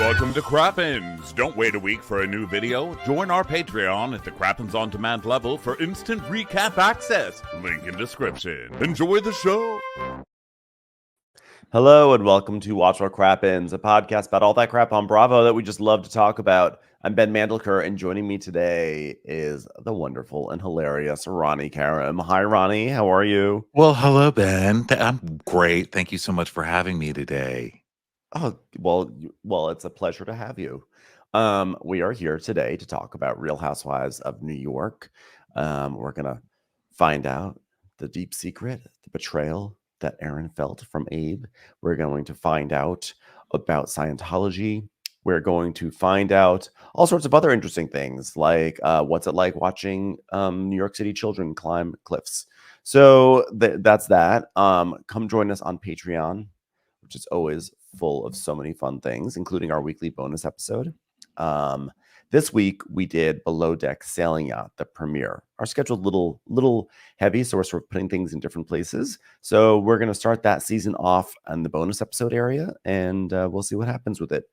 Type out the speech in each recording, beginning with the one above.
Welcome to Crappens. Don't wait a week for a new video. Join our Patreon at the Crappens On Demand level for instant recap access. Link in description. Enjoy the show. Hello and welcome to Watch Our Crappens, a podcast about all that crap on Bravo that we just love to talk about. I'm Ben Mandelker, and joining me today is the wonderful and hilarious RHONY Karam. Hi, RHONY. How are you? Well, hello, Ben. I'm great. Thank you so much for having me today. Oh, well, it's a pleasure to have you. We are here today to talk about Real Housewives of New York. We're going to find out the deep secret, the betrayal that Erin felt from Abe. We're going to find out about Scientology. We're going to find out all sorts of other interesting things, like what's it like watching New York City children climb cliffs. So that's that. Come join us on Patreon, which is always full of so many fun things, including our weekly bonus episode. This week we did Below Deck Sailing Yacht, the premiere. Our schedule's a little heavy, so we're sort of putting things in different places. So we're going to start that season off in the bonus episode area, and we'll see what happens with it.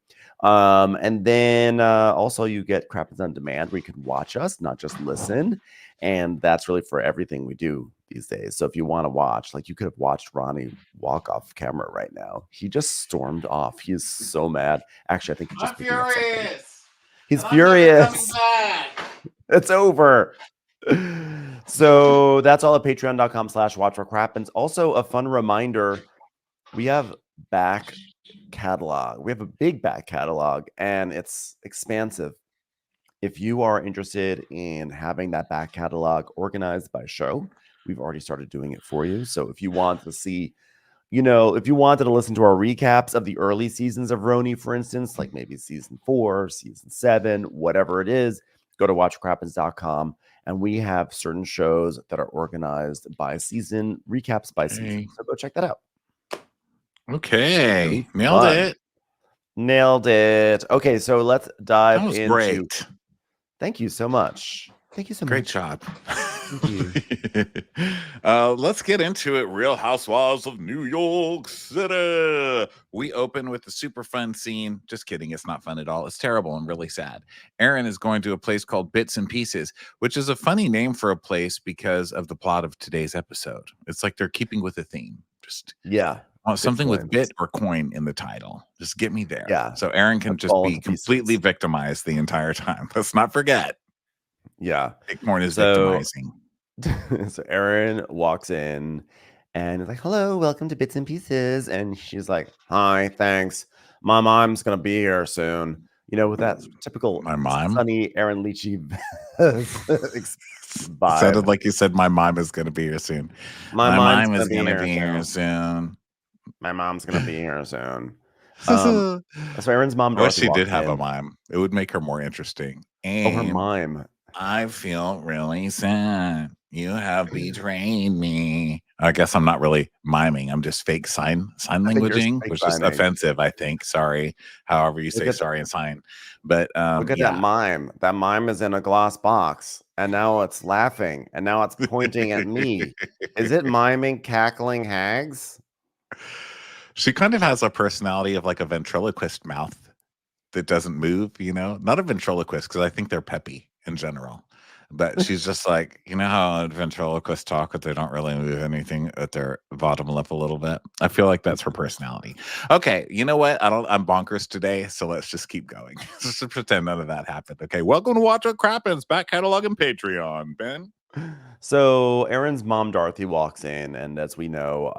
And then also you get Crappens On Demand, where you can watch us, not just listen. And that's really for everything we do these days. So if you want to watch, like you could have watched RHONY walk off camera right now. He just stormed off. He is so mad. Actually, I think he's just furious. He's furious. It's over. So that's all at patreon.com/watchourcrappens. Also, a fun reminder, we have back catalog. We have a big back catalog, and it's expansive. If you are interested in having that back catalog organized by show, we've already started doing it for you. So if you want to see, if you wanted to listen to our recaps of the early seasons of RHONY, for instance, like maybe season 4, season 7, whatever it is, go to watchcrappens.com. And we have certain shows that are organized by season, recaps by season. So go check that out. Okay. Nailed it. Nailed it. Okay, so let's dive into... That was great. Thank you so much. Thank you so much. Great job. Thank you. Let's get into it. Real Housewives of New York City. We open with a super fun scene. Just kidding. It's not fun at all. It's terrible and really sad. Erin is going to a place called Bits and Pieces, which is a funny name for a place because of the plot of today's episode. It's like they're keeping with the theme. Just something with bit or coin in the title. Just get me there. Yeah. So Erin can just be completely victimized the entire time. Let's not forget. Yeah. Bitcoin is victimizing. So Erin walks in and is like, hello, welcome to Bits and Pieces. And she's like, hi, thanks. My mom's going to be here soon. With that typical sunny Erin Leachy vibe. Sounded like you said, my mom is going to be here soon. My mom is going to be here soon. My mom's going to be here soon. So Erin's mom, I wish she did have a mime. It would make her more interesting. And her mime. I feel really sad. You have betrayed me. I guess I'm not really miming. I'm just fake sign languaging, which is offensive, I think. Sorry. However you say sorry and sign. But look at that mime. That mime is in a glass box. And now it's laughing. And now it's pointing at me. Is it miming cackling hags? She kind of has a personality of like a ventriloquist mouth that doesn't move, Not a ventriloquist, because I think they're peppy in general. But she's just like, how ventriloquists talk, but they don't really move anything at their bottom lip a little bit. I feel like that's her personality. Okay, you know what? I'm bonkers today, so let's just keep going. Just pretend none of that happened. Okay, welcome to Watch Our Crappens, back catalog and Patreon, Ben. So Erin's mom, Dorothy, walks in, and as we know,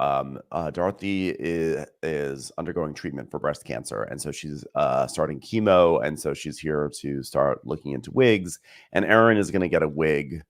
Dorothy is undergoing treatment for breast cancer, and so she's starting chemo, and so she's here to start looking into wigs, and Erin is going to get a wig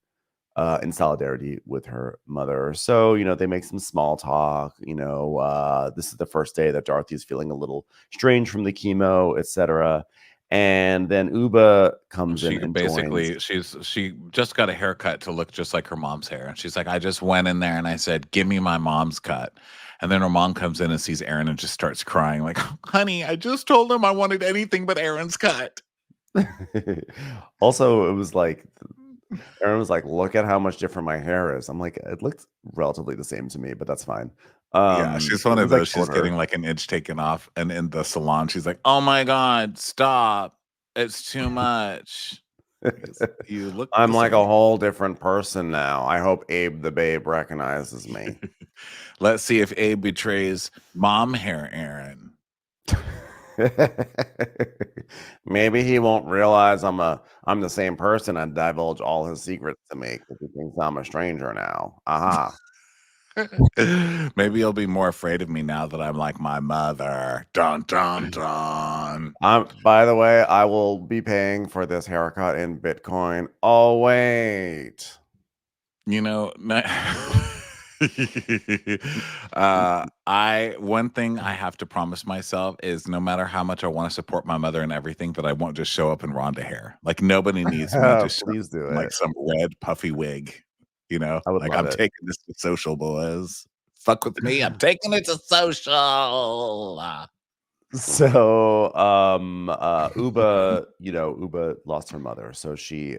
in solidarity with her mother. So, they make some small talk, this is the first day that Dorothy's feeling a little strange from the chemo, etc. And then Uba comes in and basically joins. she just got a haircut to look just like her mom's hair. And she's like, I just went in there and I said, give me my mom's cut. And then her mom comes in and sees Erin and just starts crying like, honey, I just told him I wanted anything but Erin's cut. Also, it was like, Erin was like, look at how much different my hair is. I'm like, it looked relatively the same to me, but that's fine. Yeah, she's one It of was like those. She's shorter. getting like an inch taken off, and in the salon, she's like, "Oh my god, stop! It's too much." Because you look the I'm like a same. whole different person now. I hope Abe the Babe recognizes me. Let's see if Abe betrays mom hair Aaron. Maybe he won't realize I'm the same person and divulge all his secrets to me because he thinks I'm a stranger now. Aha. Maybe he'll be more afraid of me now that I'm like my mother. Dun dun dun. By the way, I will be paying for this haircut in Bitcoin. Oh wait. You know, one thing I have to promise myself is no matter how much I want to support my mother and everything, that I won't just show up in Rhonda hair. Like nobody needs me to show up Please do in like it. some red puffy wig. You know, I would like love I'm it. taking this to social, boys. Fuck with me. I'm taking it to social. So Uba, Uba lost her mother, so she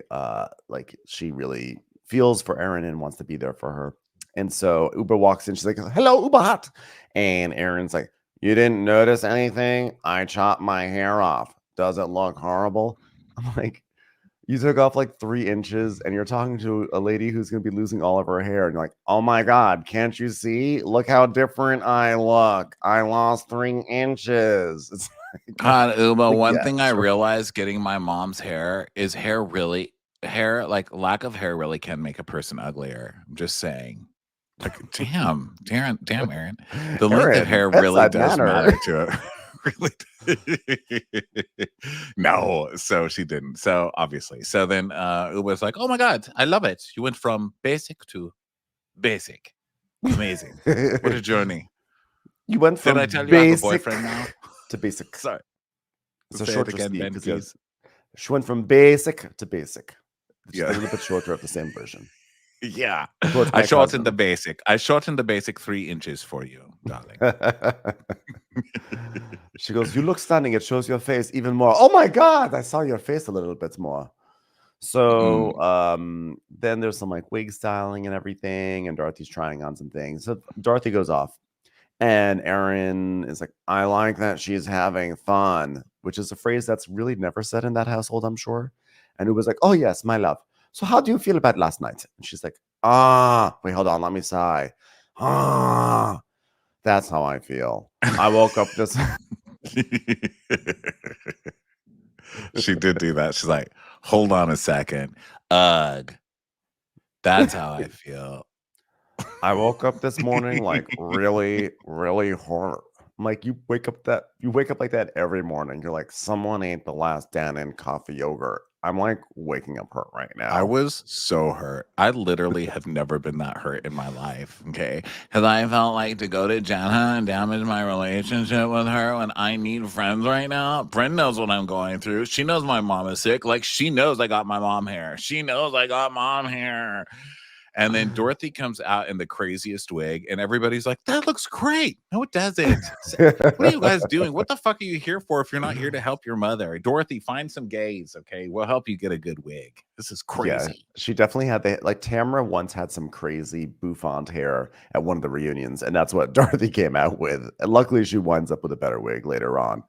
she really feels for Erin and wants to be there for her. And so Uba walks in, she's like, "Hello, Uba Hut." And Erin's like, "You didn't notice anything? I chopped my hair off. Does it look horrible?" I'm like, "You took off like 3 inches and you're talking to a lady who's going to be losing all of her hair." And you're like, "Oh my God, can't you see? Look how different I look. I lost 3 inches." It's like, God, Uma, one yeah, thing I sure. realized getting my mom's hair is like lack of hair really can make a person uglier. I'm just saying. Like, damn, Aaron. The length of Erin, hair really bedside does manner. matter to it. Really. No, so she didn't. So obviously. So then it was like, oh my God, I love it. You went from basic to basic. Amazing. What a journey. You went Did I from tell you I have a basic boyfriend now? to basic. Sorry. It's a Say it shorter again, speed because Benkeys. she went from basic to basic. Just a Yeah. little bit shorter of the same version. Yeah. Quote I my shortened the cousin. basic. I shortened the basic 3 inches for you, darling. She goes, "You look stunning. It shows your face even more." Oh my God, I saw your face a little bit more. So then there's some like wig styling and everything, and Dorothy's trying on some things. So Dorothy goes off, and Erin is like, "I like that she's having fun," which is a phrase that's really never said in that household, I'm sure. And it was like, "Oh yes, my love. So how do you feel about last night?" And she's like, wait, hold on, let me sigh. That's how I feel. I woke up this She did do that. She's like, hold on a second. Ugh. That's how I feel. I woke up this morning like really, really horror. I'm like, you wake up like that every morning. You're like, someone ate the last Dannon coffee yogurt. I'm like waking up hurt right I now. was so hurt. I literally have never been that hurt in my life. Okay. Because I felt like to go to Jenna and damage my relationship with her when I need friends right now. Brynn knows what I'm going through. She knows my mom is sick. Like, she knows I got my mom hair. She knows I got mom hair. And then Dorothy comes out in the craziest wig, and everybody's like, that looks great. No, it doesn't. What are you guys doing? What the fuck are you here for if you're not here to help your mother? Dorothy, find some gays, okay? We'll help you get a good wig. This is Yeah, crazy. she definitely had Tamara once had some crazy bouffant hair at one of the reunions, and that's what Dorothy came out with. And luckily, she winds up with a better wig later on.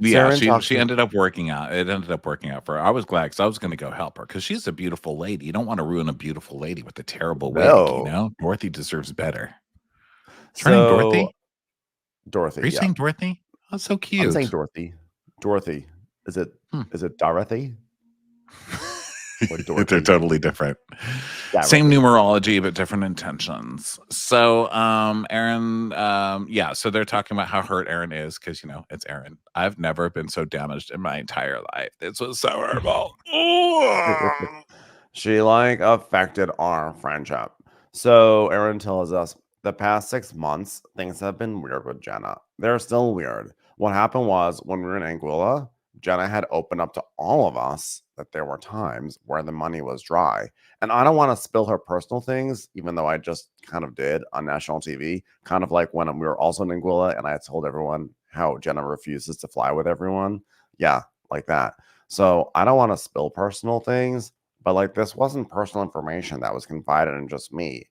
Yeah, Erin talks she to ended up working out. It ended up working out for her. I was glad because I was going to go help her because she's a beautiful lady. You don't want to ruin a beautiful lady with a terrible wig, you no. know? Dorothy deserves better. Is her name So Dorothy? Are Dorothy, you yeah. saying Dorothy? Oh, so I'm saying cute. Dorothy. Dorothy. Is it Hmm. is it Dorothy? Or They're Dorothy? totally different. Same Dorothy. numerology, but different intentions. So, Aaron, yeah, so they're talking about how hurt Aaron is because, it's Aaron. I've never been so damaged in my entire life. This was so horrible. She like affected our friendship. So Erin tells us the past 6 months, things have been weird with Jenna. They're still weird. What happened was when we were in Anguilla, Jenna had opened up to all of us that there were times where the money was dry. And I don't want to spill her personal things, even though I just kind of did on national TV. Kind of like when we were also in Anguilla and I had told everyone how Jenna refuses to fly with everyone. Yeah, like that. So I don't want to spill personal things, but like this wasn't personal information that was confided in just me.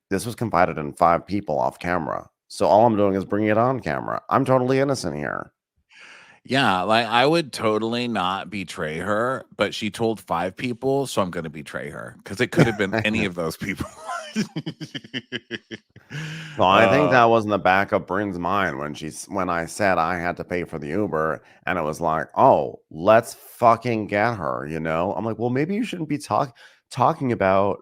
This was confided in 5 people off camera. So all I'm doing is bringing it on camera. I'm totally innocent here. Yeah, like I would totally not betray her, but she told 5 people, so I'm going to betray her because it could have been any of those people. Well, I think that was in the back of Brynn's mind when I said I had to pay for the Uber, and it was like, oh, let's fucking get her, you know? I'm like, well, maybe you shouldn't be talking about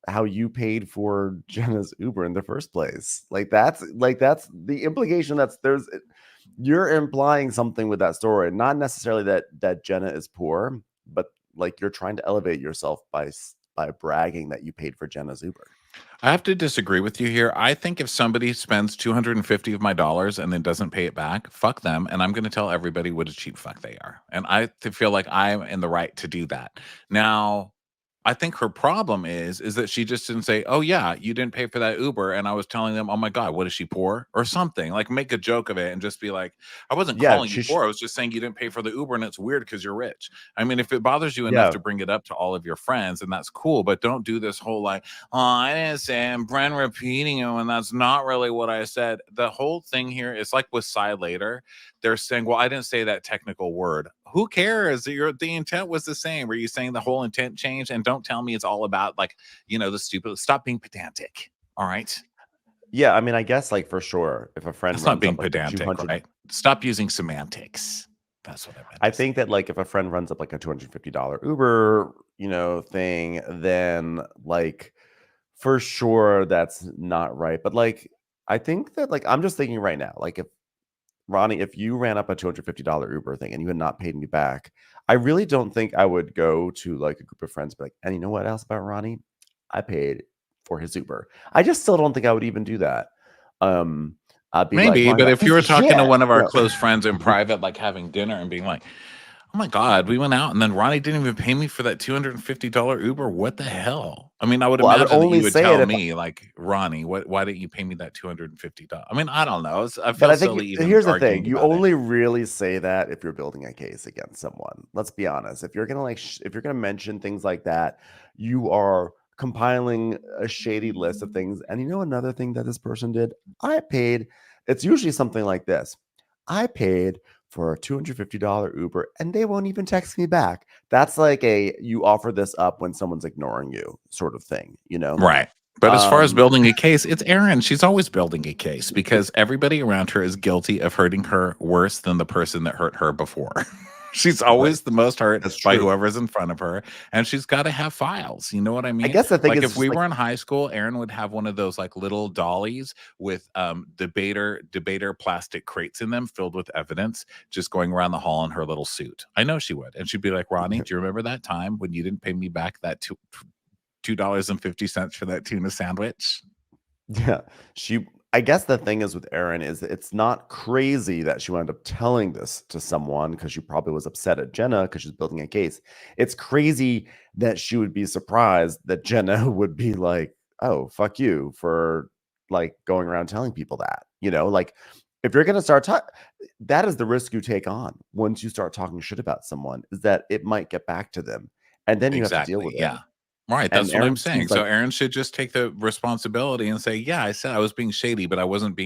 how you paid for Jenna's Uber in the first place. That's the implication. You're implying something with that story, not necessarily that Jenna is poor, but like you're trying to elevate yourself by bragging that you paid for Jenna's Uber. I have to disagree with you here. I think if somebody spends 250 of my dollars and then doesn't pay it back, fuck them. And I'm going to tell everybody what a cheap fuck they are. And I feel like I'm in the right to do that. Now, I think her problem is that she just didn't say, "Oh yeah, you didn't pay for that Uber," and I was telling them, "Oh my god, what is she poor?" or something. Like make a joke of it and just be like, "I wasn't Yeah, calling you poor. I was just saying you didn't pay for the Uber, and it's weird because you're rich." I mean, if it bothers you enough yeah. to bring it up to all of your friends, and that's cool, but don't do this whole like, "Oh, I didn't say," and Brynn repeating it when that's not really what I said. The whole thing here is like with Sai later. They're saying, "Well, I didn't say that technical word." Who cares? The intent was the same. Were you saying the whole intent changed? And don't tell me it's all about like, the stupid. Stop being pedantic. All right. Yeah, I mean, I guess like for sure, if a friend That's not runs being up like a pedantic, 200, right? Stop using semantics. That's what I meant. I think that like if a friend runs up like a $250 Uber, thing, then like for sure that's not right. But like I think that like I'm just thinking right now, like if Ronnie, if you ran up a $250 Uber thing and you had not paid me back, I really don't think I would go to like a group of friends and be like, and you know what else about Ronnie? I paid for his Uber. I just still don't think I would even do that. I'd be like, Maybe, Ronnie, but that if you piece were of talking to shit. one of our close friends in private, like having dinner and being like, "Oh my God, we went out and then Ronnie didn't even pay me for that $250 Uber. What the hell?" I mean, I would Well, I would imagine that only you would say it tell if me, like, "Ronnie, why didn't you pay me that $250?" I mean, I don't know. I But feel I think silly even here's the thing: arguing you about it. only really say that if you're building a case against someone. Let's be honest. If you're gonna if you're gonna mention things like that, you are compiling a shady list of things. And you know another thing that this person did? I paid. It's usually something like this. I paid for a $250 Uber, and they won't even text me back. That's like you offer this up when someone's ignoring you, sort of thing. Right. But as far as Um, building a case, it's Erin. She's always building a case because everybody around her is guilty of hurting her worse than the person that hurt her before. She's right. always the most hurt That's by true. whoever's in front of her, and she's got to have files. You know what I I mean? guess the thing Like is if just we like were in high school, Erin would have one of those like little dollies with debater plastic crates in them filled with evidence, just going around the hall in her little suit. I know she would, and she'd be like, "Ronnie, do you remember that time when you didn't pay me back that $2.50 for that tuna sandwich?" Yeah, I guess the thing is with Erin is that it's not crazy that she wound up telling this to someone because she probably was upset at Jenna because she's building a case. It's crazy that she would be surprised that Jenna would be like, "Oh, fuck you for like going around telling people that." Like if you're gonna start talking, that is the risk you take on once you start talking shit about someone, is that it might get back to them, and then you have to deal Exactly, with it. yeah. Right, And that's what I'm Erin saying. seems So like Erin should just take the responsibility and say, "Yeah, I said I was being shady, but I wasn't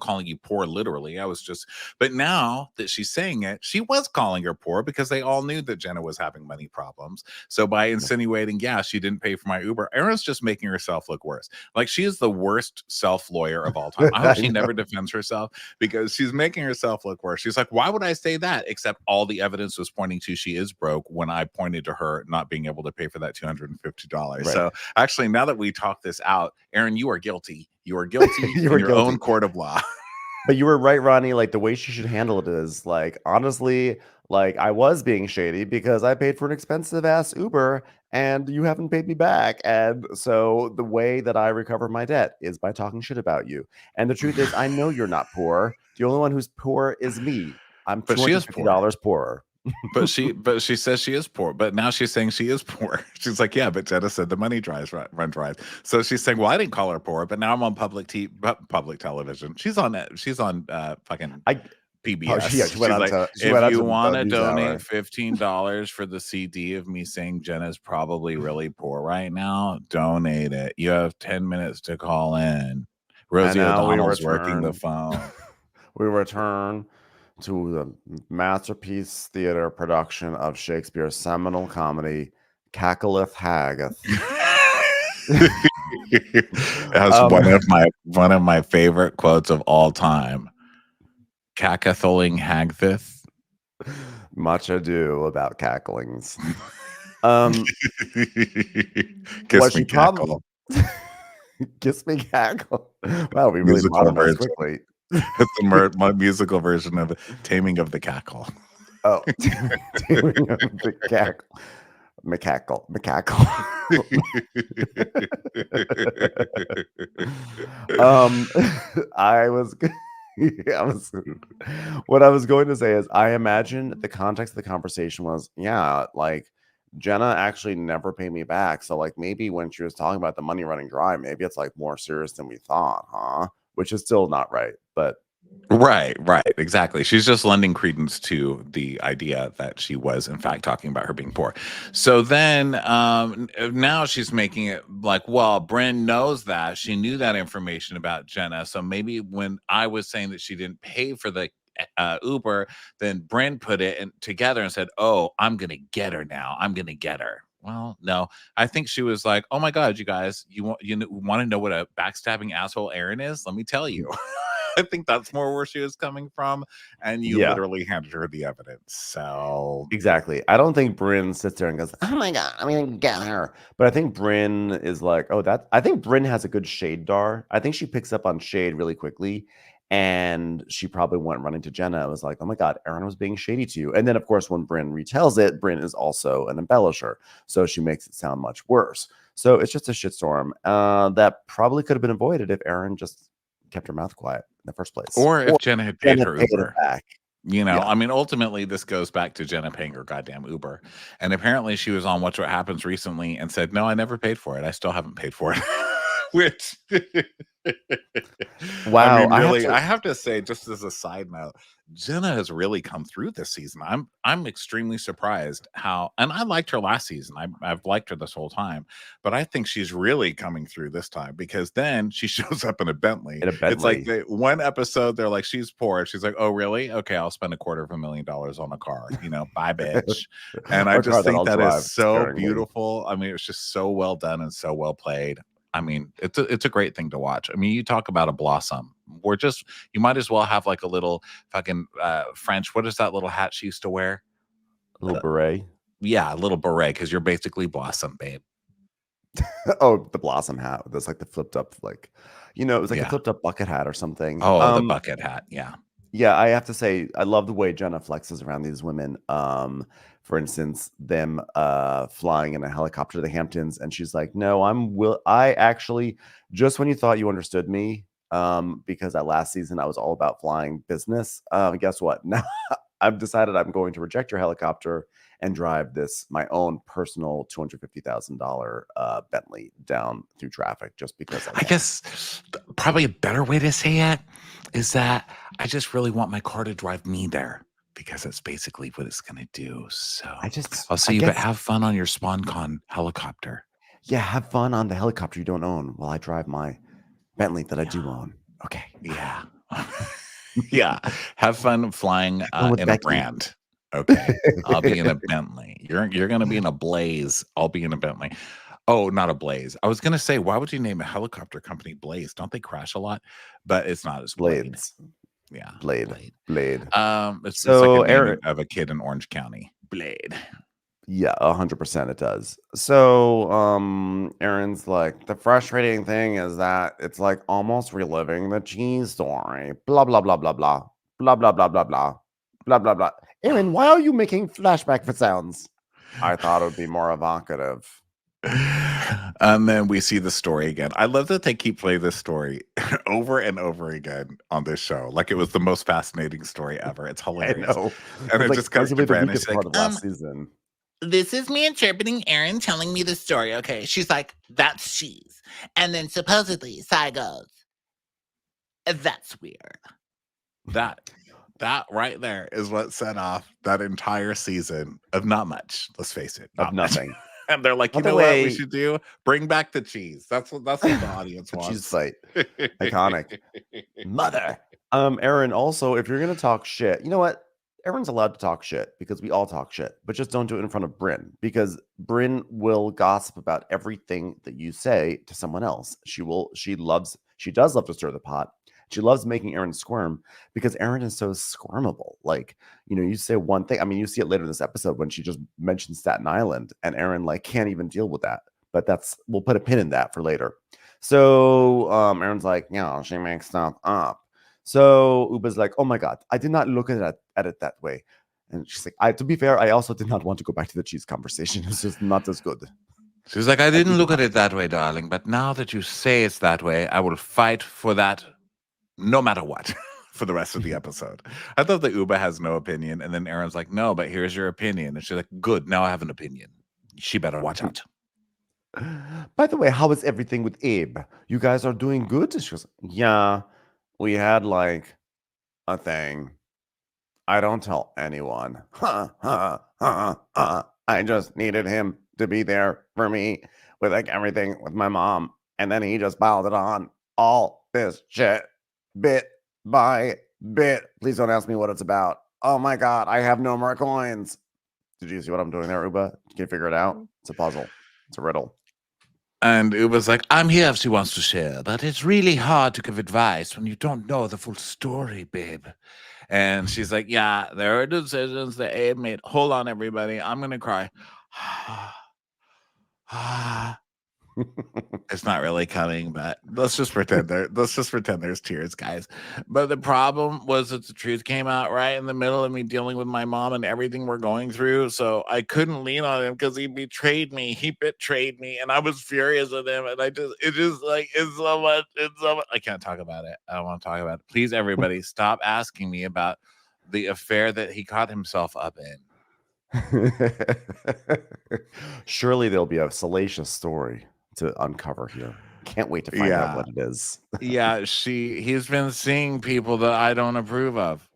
calling you poor literally. I was just." But now that she's saying it, she was calling her poor because they all knew that Jenna was having money problems. So by insinuating, "Yeah, she didn't pay for my Uber," Erin's just making herself look worse. Like she is the worst self-lawyer of all time. I hope I she know. never defends herself because she's making herself look worse. She's like, "Why would I say that?" Except all the evidence was pointing to she is broke when I pointed to her not being able to pay for that $250. Right. So actually, now that we talk this out, Erin, you are guilty. You are guilty You in were your own guilty. court of law. But you were right, Ronnie. Like the way she should handle it is like, honestly, like I was being shady because I paid for an expensive ass Uber and you haven't paid me back. And so the way that I recover my debt is by talking shit about you. And the truth is, I know you're not poor. The only one who's poor is me. I'm But she is poor. $250 poorer. But she says she is poor. But now she's saying she is poor. She's like, "Yeah, but Jenna said the money run dries." So she's saying, "Well, I didn't call her poor, but now I'm on public television." She's on fucking I oh yeah, PBS. She's like, she "If went out you to want the to news donate hour. $15 for the CD of me saying Jenna's probably really poor right now, donate it. You have 10 minutes to call in." Rosie now we O'Donnell's working the return. phone. We return to the masterpiece theater production of Shakespeare's seminal comedy, Cackleth Haggith. As one of my favorite quotes of all time. Cackatholing Hagthith. Much ado about cacklings. Kiss me cackle. Kiss me cackle. Wow, we really Musical modernized version. quickly. It's the musical version of Taming of the Cackle. Oh, Taming of the Cackle. Macackle. I was what I was going to say is I imagine the context of the conversation was, yeah, like Jenna actually never paid me back. So like maybe when she was talking about the money running dry, maybe it's like more serious than we thought, huh? Which is still not right, but Right, exactly. She's just lending credence to the idea that she was in fact talking about her being poor. So then now she's making it like, well, Brynn knows that. She knew that information about Jenna. So maybe when I was saying that she didn't pay for the Uber, then Brynn put it together and said, oh, I'm gonna get her now. I'm gonna get her. Well, no, I think she was like, oh my God, you guys, you want to know what a backstabbing asshole Erin is? Let me tell you. I think that's more where she was coming from, and you literally handed her the evidence. So exactly. I don't think Brynn sits there and goes, "Oh my God, I'm gonna get her." But I think Brynn is like, "Oh, that." I think Brynn has a good shade dar. I think she picks up on shade really quickly, and she probably went running to Jenna and was like, "Oh my God, Erin was being shady to you." And then, of course, when Brynn retells it, Brynn is also an embellisher, so she makes it sound much worse. So it's just a shitstorm that probably could have been avoided if Erin just kept her mouth quiet in the first place, or if Jenna had paid her paid it Uber. back. You know, Yeah. I mean, ultimately, this goes back to Jenna paying her goddamn Uber. And apparently she was on Watch What Happens recently and said, no, I never paid for it. I still haven't paid for it. Which, Wow, I mean, really, I have to say, just as a side note, Jenna has really come through this season. I'm extremely surprised how, and I liked her last season. I've liked her this whole time, but I think she's really coming through this time because then she shows up in a Bentley. It's like one episode, they're like, she's poor. She's like, oh, really? Okay, I'll spend $250,000 on a car. You know, bye, bitch. And I just think that is so beautiful. I mean, it's just so well done and so well played. I mean, it's a great thing to watch. I mean, you talk about a blossom. You might as well have like a little fucking French. What is that little hat she used to wear? A little beret. Yeah, a little beret, because you're basically Blossom, babe. Oh, the Blossom hat. That's like the flipped up, like, it was like a flipped up bucket hat or something. Oh, the bucket hat. Yeah. Yeah, I have to say, I love the way Jenna flexes around these women. For instance, them flying in a helicopter to the Hamptons, and she's like, "No, I actually, just when you thought you understood me, because that last season I was all about flying business. Guess what? Now I've decided I'm going to reject your helicopter and drive my own personal $250,000 Bentley down through traffic just because I guess probably a better way to say it is that I just really want my car to drive me there because that's basically what it's going to do. So I'll see you, but have fun on your SpawnCon helicopter. Yeah, have fun on the helicopter you don't own while I drive my Bentley that I do own. Okay. Yeah. Yeah. Have fun flying in Becky. a brand. Okay. I'll be in a Bentley. You're going to be in a Blaze. I'll be in a Bentley. Oh, not a Blaze. I was going to say, why would you name a helicopter company Blaze? Don't they crash a lot? But it's not as Blades. Yeah. Blade. It's like a name of a kid in Orange County. Blade. Yeah, 100% it does. So Erin's like, the frustrating thing is that it's like almost reliving the cheese story. Blah blah blah blah blah. Blah blah blah blah blah. Blah blah blah. Erin, why are you making flashback sounds? I thought it would be more evocative. And then we see the story again. I love that they keep playing this story over and over again on this show. Like it was the most fascinating story ever. It's hilarious. I know. And it like, just comes to Brynn. It's like, last season. This is me interpreting Erin telling me the story. Okay. She's like, that's cheese. And then supposedly Sai goes, that's weird. That right there is what set off that entire season of not much. Let's face it. Of nothing. And they're like, By you the know what we way, should do? Bring back the cheese. That's what the audience the cheese wants. fight. Iconic. Mother. Erin, also, if you're gonna talk shit, you know what? Erin's allowed to talk shit because we all talk shit, but just don't do it in front of Brynn because Brynn will gossip about everything that you say to someone else. She does love to stir the pot. She loves making Erin squirm because Erin is so squirmable. Like, you say one thing. I mean, you see it later in this episode when she just mentions Staten Island and Erin like can't even deal with that. But we'll put a pin in that for later. So Erin's like, she makes stuff up. So Uba's like, oh my God, I did not look at it that way. And she's like, to be fair, I also did not want to go back to the cheese conversation. It's just not as good. She's like, I didn't look at it that way, darling. But now that you say it's that way, I will fight for that no matter what for the rest of the episode. I thought that Uba has no opinion. And then Erin's like, no, but here's your opinion. And she's like, good, now I have an opinion. She better watch out. By the way, how is everything with Abe? You guys are doing good? She goes, yeah, we had like a thing. I don't tell anyone. I just needed him to be there for me with like everything with my mom. And then he just piled it on all this shit bit by bit. Please don't ask me what it's about. Oh my God, I have no more coins. Did you see what I'm doing there, Uba? Can you figure it out? It's a puzzle. It's a riddle. And Uba's like, I'm here if she wants to share, but it's really hard to give advice when you don't know the full story, babe. And she's like, yeah, there are decisions that Abe made. Hold on, everybody. I'm going to cry. It's not really coming, but let's just pretend there's tears, guys. But the problem was that the truth came out right in the middle of me dealing with my mom and everything we're going through. So I couldn't lean on him because he betrayed me. He betrayed me, and I was furious with him. And it's so much. I can't talk about it. I don't want to talk about it. Please, everybody, stop asking me about the affair that he caught himself up in. Surely there'll be a salacious story to uncover here. Can't wait to find out what it is. Yeah, he's been seeing people that I don't approve of.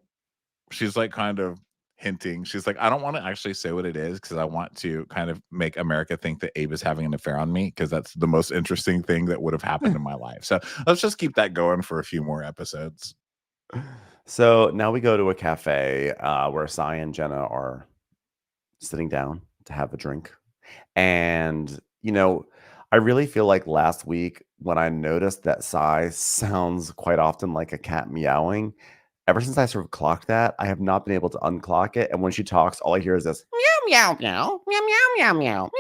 She's like kind of hinting. She's like, I don't want to actually say what it is because I want to kind of make America think that Abe is having an affair on me because that's the most interesting thing that would have happened in my life. So let's just keep that going for a few more episodes. So now we go to a cafe where Sai and Jenna are sitting down to have a drink. And, I really feel like last week when I noticed that Sai sounds quite often like a cat meowing, ever since I sort of clocked that, I have not been able to unclock it. And when she talks, all I hear is this meow, meow, meow, meow, meow, meow, meow,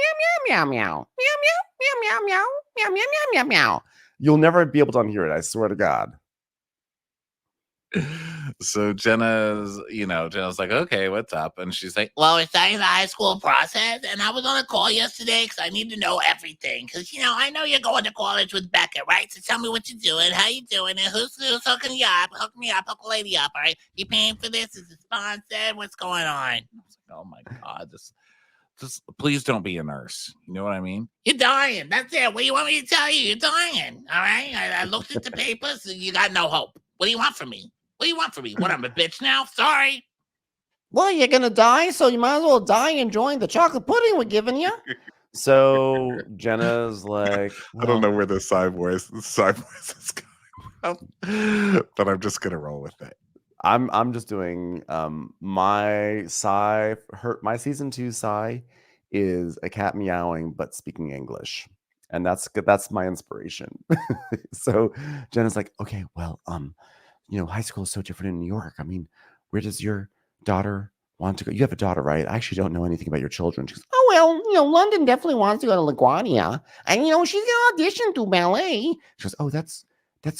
meow, meow, meow, meow, meow, meow, meow, meow, meow, meow, meow, meow. You'll never be able to unhear it, I swear to God. So Jenna's like, okay, what's up? And she's like, well, we're starting the high school process, and I was on a call yesterday because I need to know everything. Because, I know you're going to college with Becca, right? So tell me what you're doing, how you doing, and who's hooking you up? Hook me up, hook a lady up, all right? You paying for this? Is it sponsored? What's going on? I was like, oh my God, just please don't be a nurse. You know what I mean? You're dying. That's it. What do you want me to tell you? You're dying, all right? I looked at the papers, and you got no hope. What do you want from me? What do you want from me? What, I'm a bitch now? Sorry. Well, you're going to die, so you might as well die enjoying the chocolate pudding we're giving you. So Jenna's like, I don't know where the side voice is going, but I'm just going to roll with it. I'm just doing my season 2 Sai is a cat meowing but speaking English. And that's my inspiration. So Jenna's like, okay, well, high school is so different in New York. I mean, where does your daughter want to go? You have a daughter, right? I actually don't know anything about your children. She goes, oh, well, London definitely wants to go to LaGuardia. And, she's going to audition to ballet. She goes, oh, that's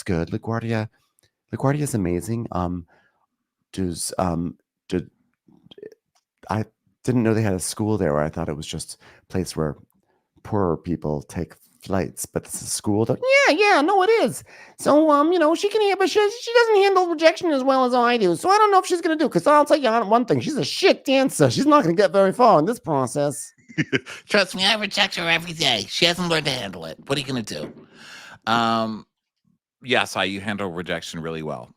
good. LaGuardia is amazing. I didn't know they had a school there. I thought it was just a place where poorer people take flights, but this is a school. Yeah, no, it is. So, she can, but she doesn't handle rejection as well as I do. So I don't know if she's going to do, because I'll tell you one thing. She's a shit dancer. She's not going to get very far in this process. Trust me, I reject her every day. She hasn't learned to handle it. What are you going to do? Yeah, Sai, you handle rejection really well.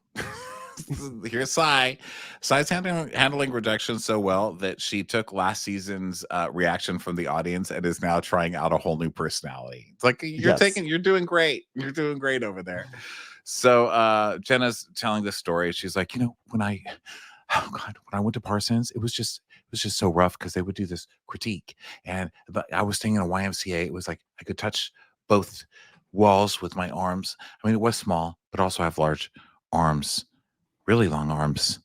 Here's Sai. Sai's handling rejection so well that she took last season's reaction from the audience and is now trying out a whole new personality. It's like you're doing great. You're doing great over there. So Jenna's telling this story. She's like, when I went to Parsons, it was just so rough because they would do this critique, but I was staying in a YMCA. It was like I could touch both walls with my arms. I mean, it was small, but also I have large arms, really long arms.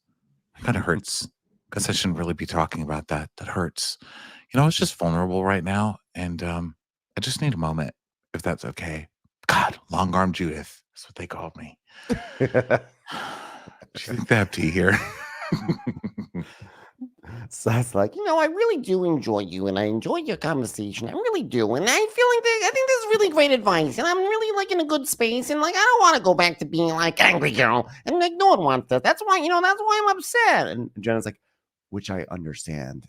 It kind of hurts. Guess I shouldn't really be talking about that. That hurts. I was just vulnerable right now, and I just need a moment, if that's okay. God, long arm Judith. That's what they called me. Do you think they have tea here? So it's like, I really do enjoy you, and I enjoy your conversation. I really do, and I feel like I think this is really great advice, and I'm really like in a good space, and like I don't want to go back to being like angry girl, and like no one wants that. That's why I'm upset. and Jenna's like, which I understand.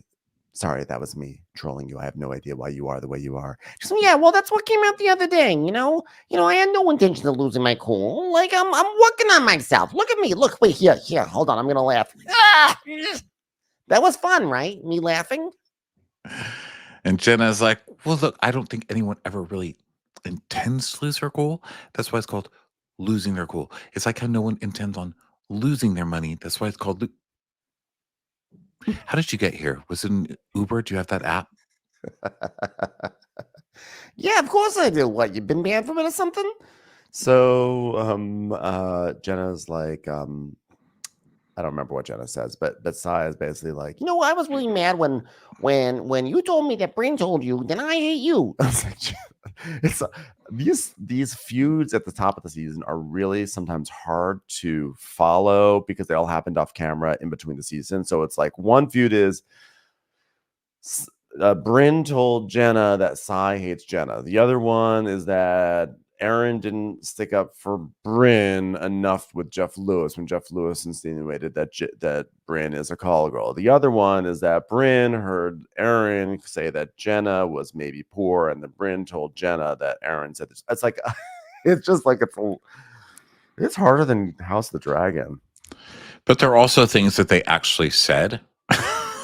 Sorry, that was me trolling you. I have no idea why you are the way you are. So yeah, well, that's what came out the other day. I had no intention of losing my cool. Like I'm working on myself. Look at me. Look, wait here. Hold on. I'm gonna laugh. Ah! That was fun, right? Me laughing. And Jenna's like, well, look, I don't think anyone ever really intends to lose her cool. That's why it's called losing their cool. It's like how no one intends on losing their money. That's why it's called. How did you get here? Was it an Uber? Do you have that app? Yeah, of course I do. What, you've been banned from it or something? So Jenna's like, I don't remember what Jenna says, but Sai is basically like, I was really mad when you told me that Brynn told you, then I hate you. I was like, it's these feuds at the top of the season are really sometimes hard to follow because they all happened off camera in between the season. So it's like one feud is Brynn told Jenna that Sai hates Jenna. The other one is that Erin didn't stick up for Brynn enough with Jeff Lewis when Jeff Lewis insinuated that Brynn is a call girl. The other one is that Brynn heard Erin say that Jenna was maybe poor, and then Brynn told Jenna that Erin said this. It's like it's just like it's harder than House of the Dragon. But there are also things that they actually said.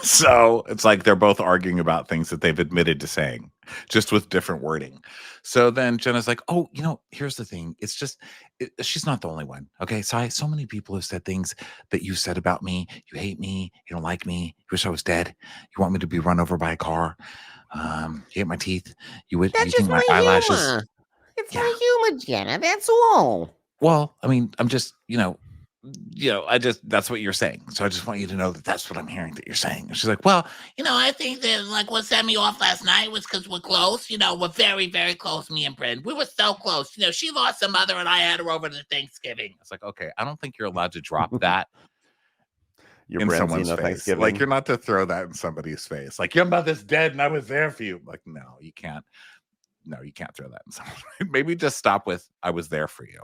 So it's like they're both arguing about things that they've admitted to saying, just with different wording. So then Jenna's like, oh, here's the thing. It's just, she's not the only one. Okay. So many people have said things that you said about me. You hate me. You don't like me. You wish I was dead. You want me to be run over by a car. You hate my teeth. You think my eyelashes. Humor. It's my humor, Jenna. That's all. Well, I mean, I'm just, that's what you're saying. So I just want you to know that that's what I'm hearing that you're saying. And she's like, well, I think that like what set me off last night was because we're close. We're very, very close, me and Brynn. We were so close. She lost her mother and I had her over to Thanksgiving. It's like, okay, I don't think you're allowed to drop that Your in Bryn's, someone's face. Thanksgiving. Like, you're not to throw that in somebody's face. Like, your mother's dead and I was there for you. Like, no, you can't. No, you can't throw that in someone's face. Maybe just stop with, I was there for you.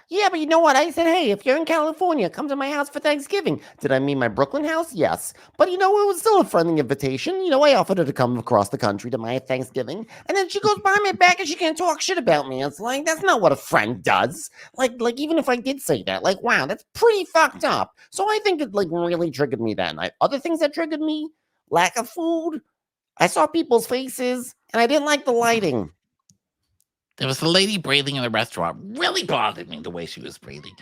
Yeah, but you know what? I said, hey, if you're in California, come to my house for Thanksgiving. Did I mean my Brooklyn house? Yes. But it was still a friendly invitation. I offered her to come across the country to my Thanksgiving. And then she goes behind my back and she can't talk shit about me. It's like, that's not what a friend does. Like even if I did say that, like, wow, that's pretty fucked up. So I think it like really triggered me that night. Other things that triggered me, lack of food. I saw people's faces and I didn't like the lighting. There was a lady breathing in the restaurant. Really bothered me the way she was breathing.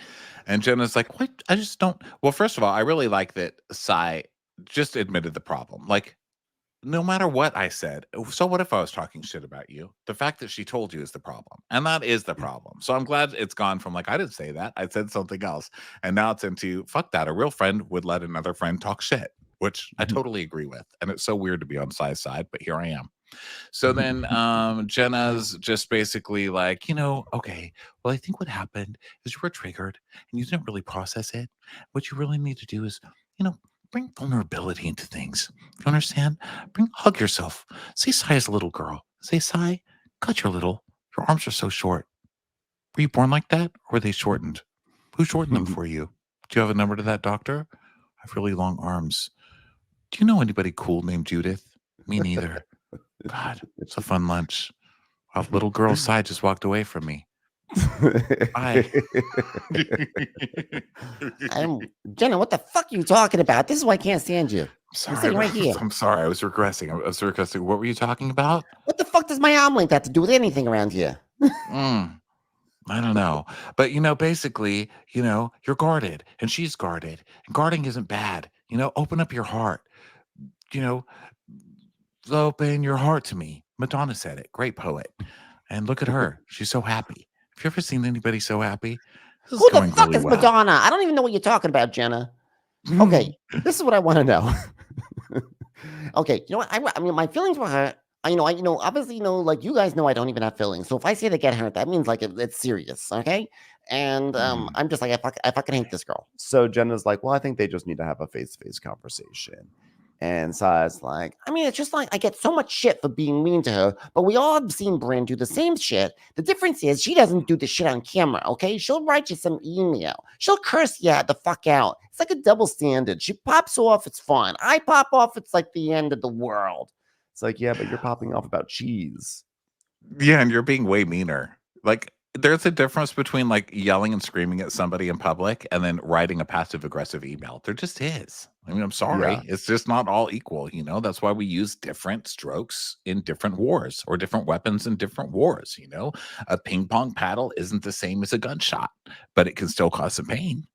And Jenna's like, what? I just don't. Well, first of all, I really like that Sai just admitted the problem. Like, no matter what I said, so what if I was talking shit about you? The fact that she told you is the problem. And that is the problem. So I'm glad it's gone from like, I didn't say that. I said something else. And now it's into, fuck that. A real friend would let another friend talk shit, which I totally agree with. And it's so weird to be on Sai's side, but here I am. So then Jenna's just basically like, okay, well, I think what happened is you were triggered and you didn't really process it. What you really need to do is, bring vulnerability into things. You understand? Hug yourself. Say Sai is a little girl. Say, Sai, God, you're little. Your arms are so short. Were you born like that or were they shortened? Who shortened them for you? Do you have a number to that doctor? I have really long arms. Do you know anybody cool named Judith? Me neither. God, it's a fun lunch. Wow, little girl Sai just walked away from me. Jenna, what the fuck are you talking about? This is why I can't stand you. Sorry, sitting right here. I'm sorry. I was regressing. What were you talking about? What the fuck does my omelet have to do with anything around here? I don't know. But, basically, you're guarded and she's guarded. And guarding isn't bad. Open up your heart. Open your heart to me. Madonna said it. Great poet. And look at her. She's so happy. Have you ever seen anybody so happy? This Who is the going fuck really is well. Madonna? I don't even know what you're talking about, Jenna. Okay, this is what I want to know. Okay, you know what? I mean, my feelings were hurt. Obviously, like you guys know, I don't even have feelings. So if I say they get hurt, that means like it's serious, okay? And I'm just like, I fucking hate this girl. So Jenna's like, well, I think they just need to have a face-to-face conversation. And Sai's like, I mean, it's just like I get so much shit for being mean to her, but we all have seen Brynn do the same shit. The difference is she doesn't do the shit on camera, okay? She'll write you some email. She'll curse you the fuck out. It's like a double standard. She pops off, it's fun. I pop off, it's like the end of the world. it's like, yeah, but you're popping off about cheese. Yeah, and you're being way meaner. Like, there's a difference between like yelling and screaming at somebody in public and then writing a passive aggressive email. There just is. I mean, I'm sorry. Yeah. It's just not all equal. That's why we use different strokes in different wars or different weapons in different wars. A ping pong paddle isn't the same as a gunshot, but it can still cause some pain.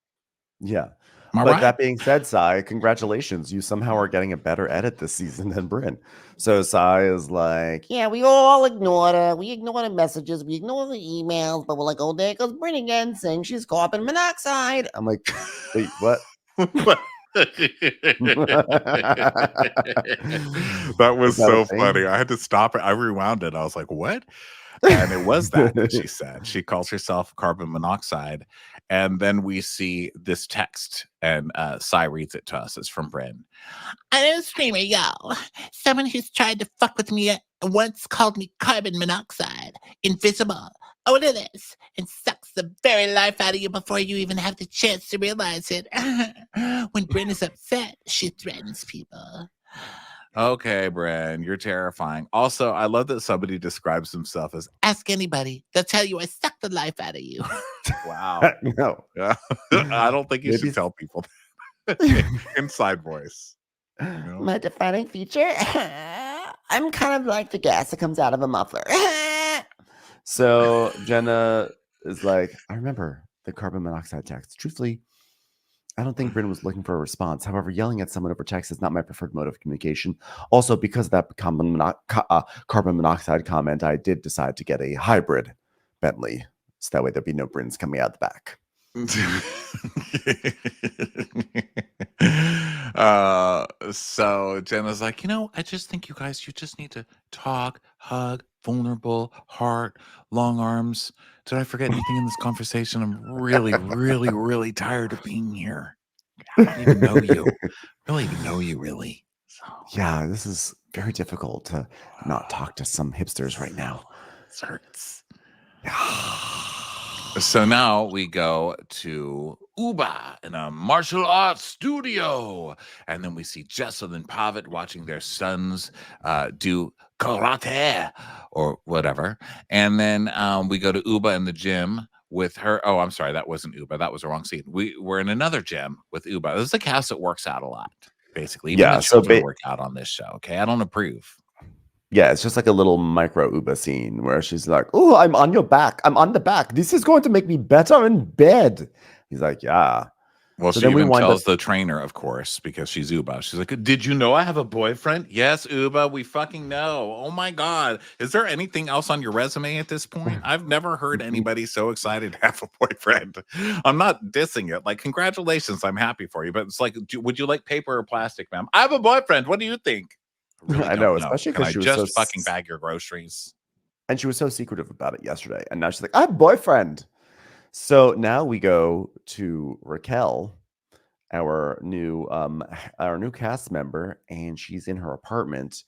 Yeah. Am I But right? that being said, Sai, congratulations. You somehow are getting a better edit this season than Brynn. So Sai is like, Yeah, we all ignored her. We ignored her messages. We ignored the emails. But we're like, oh, there goes Brynn again saying she's carbon monoxide. I'm like, wait, what? That was Is that a so thing? funny. I had to stop it. I rewound it. I was like, what? And it was that she said. She calls herself carbon monoxide. And then we see this text, and Sai reads it to us. It's from Brynn. I'm a screamer, y'all. Someone who's tried to fuck with me once called me carbon monoxide, invisible, odorless, and sucks the very life out of you before you even have the chance to realize it. When Brynn is upset, she threatens people. Okay, Brynn, you're terrifying. Also, I love that somebody describes himself as, Ask anybody. They'll tell you I suck the life out of you. wow. No. I don't think you Maybe- should tell people that. Inside voice. My defining feature? I'm kind of like the gas that comes out of a muffler. So Jenna is like, I remember the carbon monoxide text. Truthfully, I don't think Brynn was looking for a response. However, yelling at someone over text is not my preferred mode of communication. Also, because of that carbon monoxide comment, I did decide to get a hybrid Bentley. So that way there'd be no Brynns coming out the back. So Jenna's like, I just think you just need to talk, hug, vulnerable, heart, long arms. Did I forget anything in this conversation? I'm really, really, really tired of being here. I don't even know you. I don't even know you, really. So, Yeah, this is very difficult to not talk to some hipsters right now. This hurts. So now we go to Uba in a martial arts studio. And then we see Jessel and Pavitt watching their sons do karate or whatever. And then we go to Uba in the gym with her. Oh, I'm sorry. That wasn't Uba. That was the wrong scene. We're in another gym with Uba. This is a cast that works out a lot, basically. Even Yeah, the so children work out on this show. Okay. I don't approve. Yeah, it's just like a little micro Uba scene where she's like, oh, I'm on your back. I'm on the back. This is going to make me better in bed. He's like, yeah. Well, So she then we even wind tells up- the trainer, of course, because she's Uba. She's like, did you know I have a boyfriend? Yes, Uba, we fucking know. Oh my God. Is there anything else on your resume at this point? I've never heard anybody so excited to have a boyfriend. I'm not dissing it. Like, congratulations. I'm happy for you. But it's like, would you like paper or plastic, ma'am? I have a boyfriend. What do you think? Really I don't know, especially Can 'cause I she was just so fucking bag your groceries? And she was so secretive about it yesterday. And now she's like, I have a boyfriend. So now we go to Raquel, our new cast member, and she's in her apartment.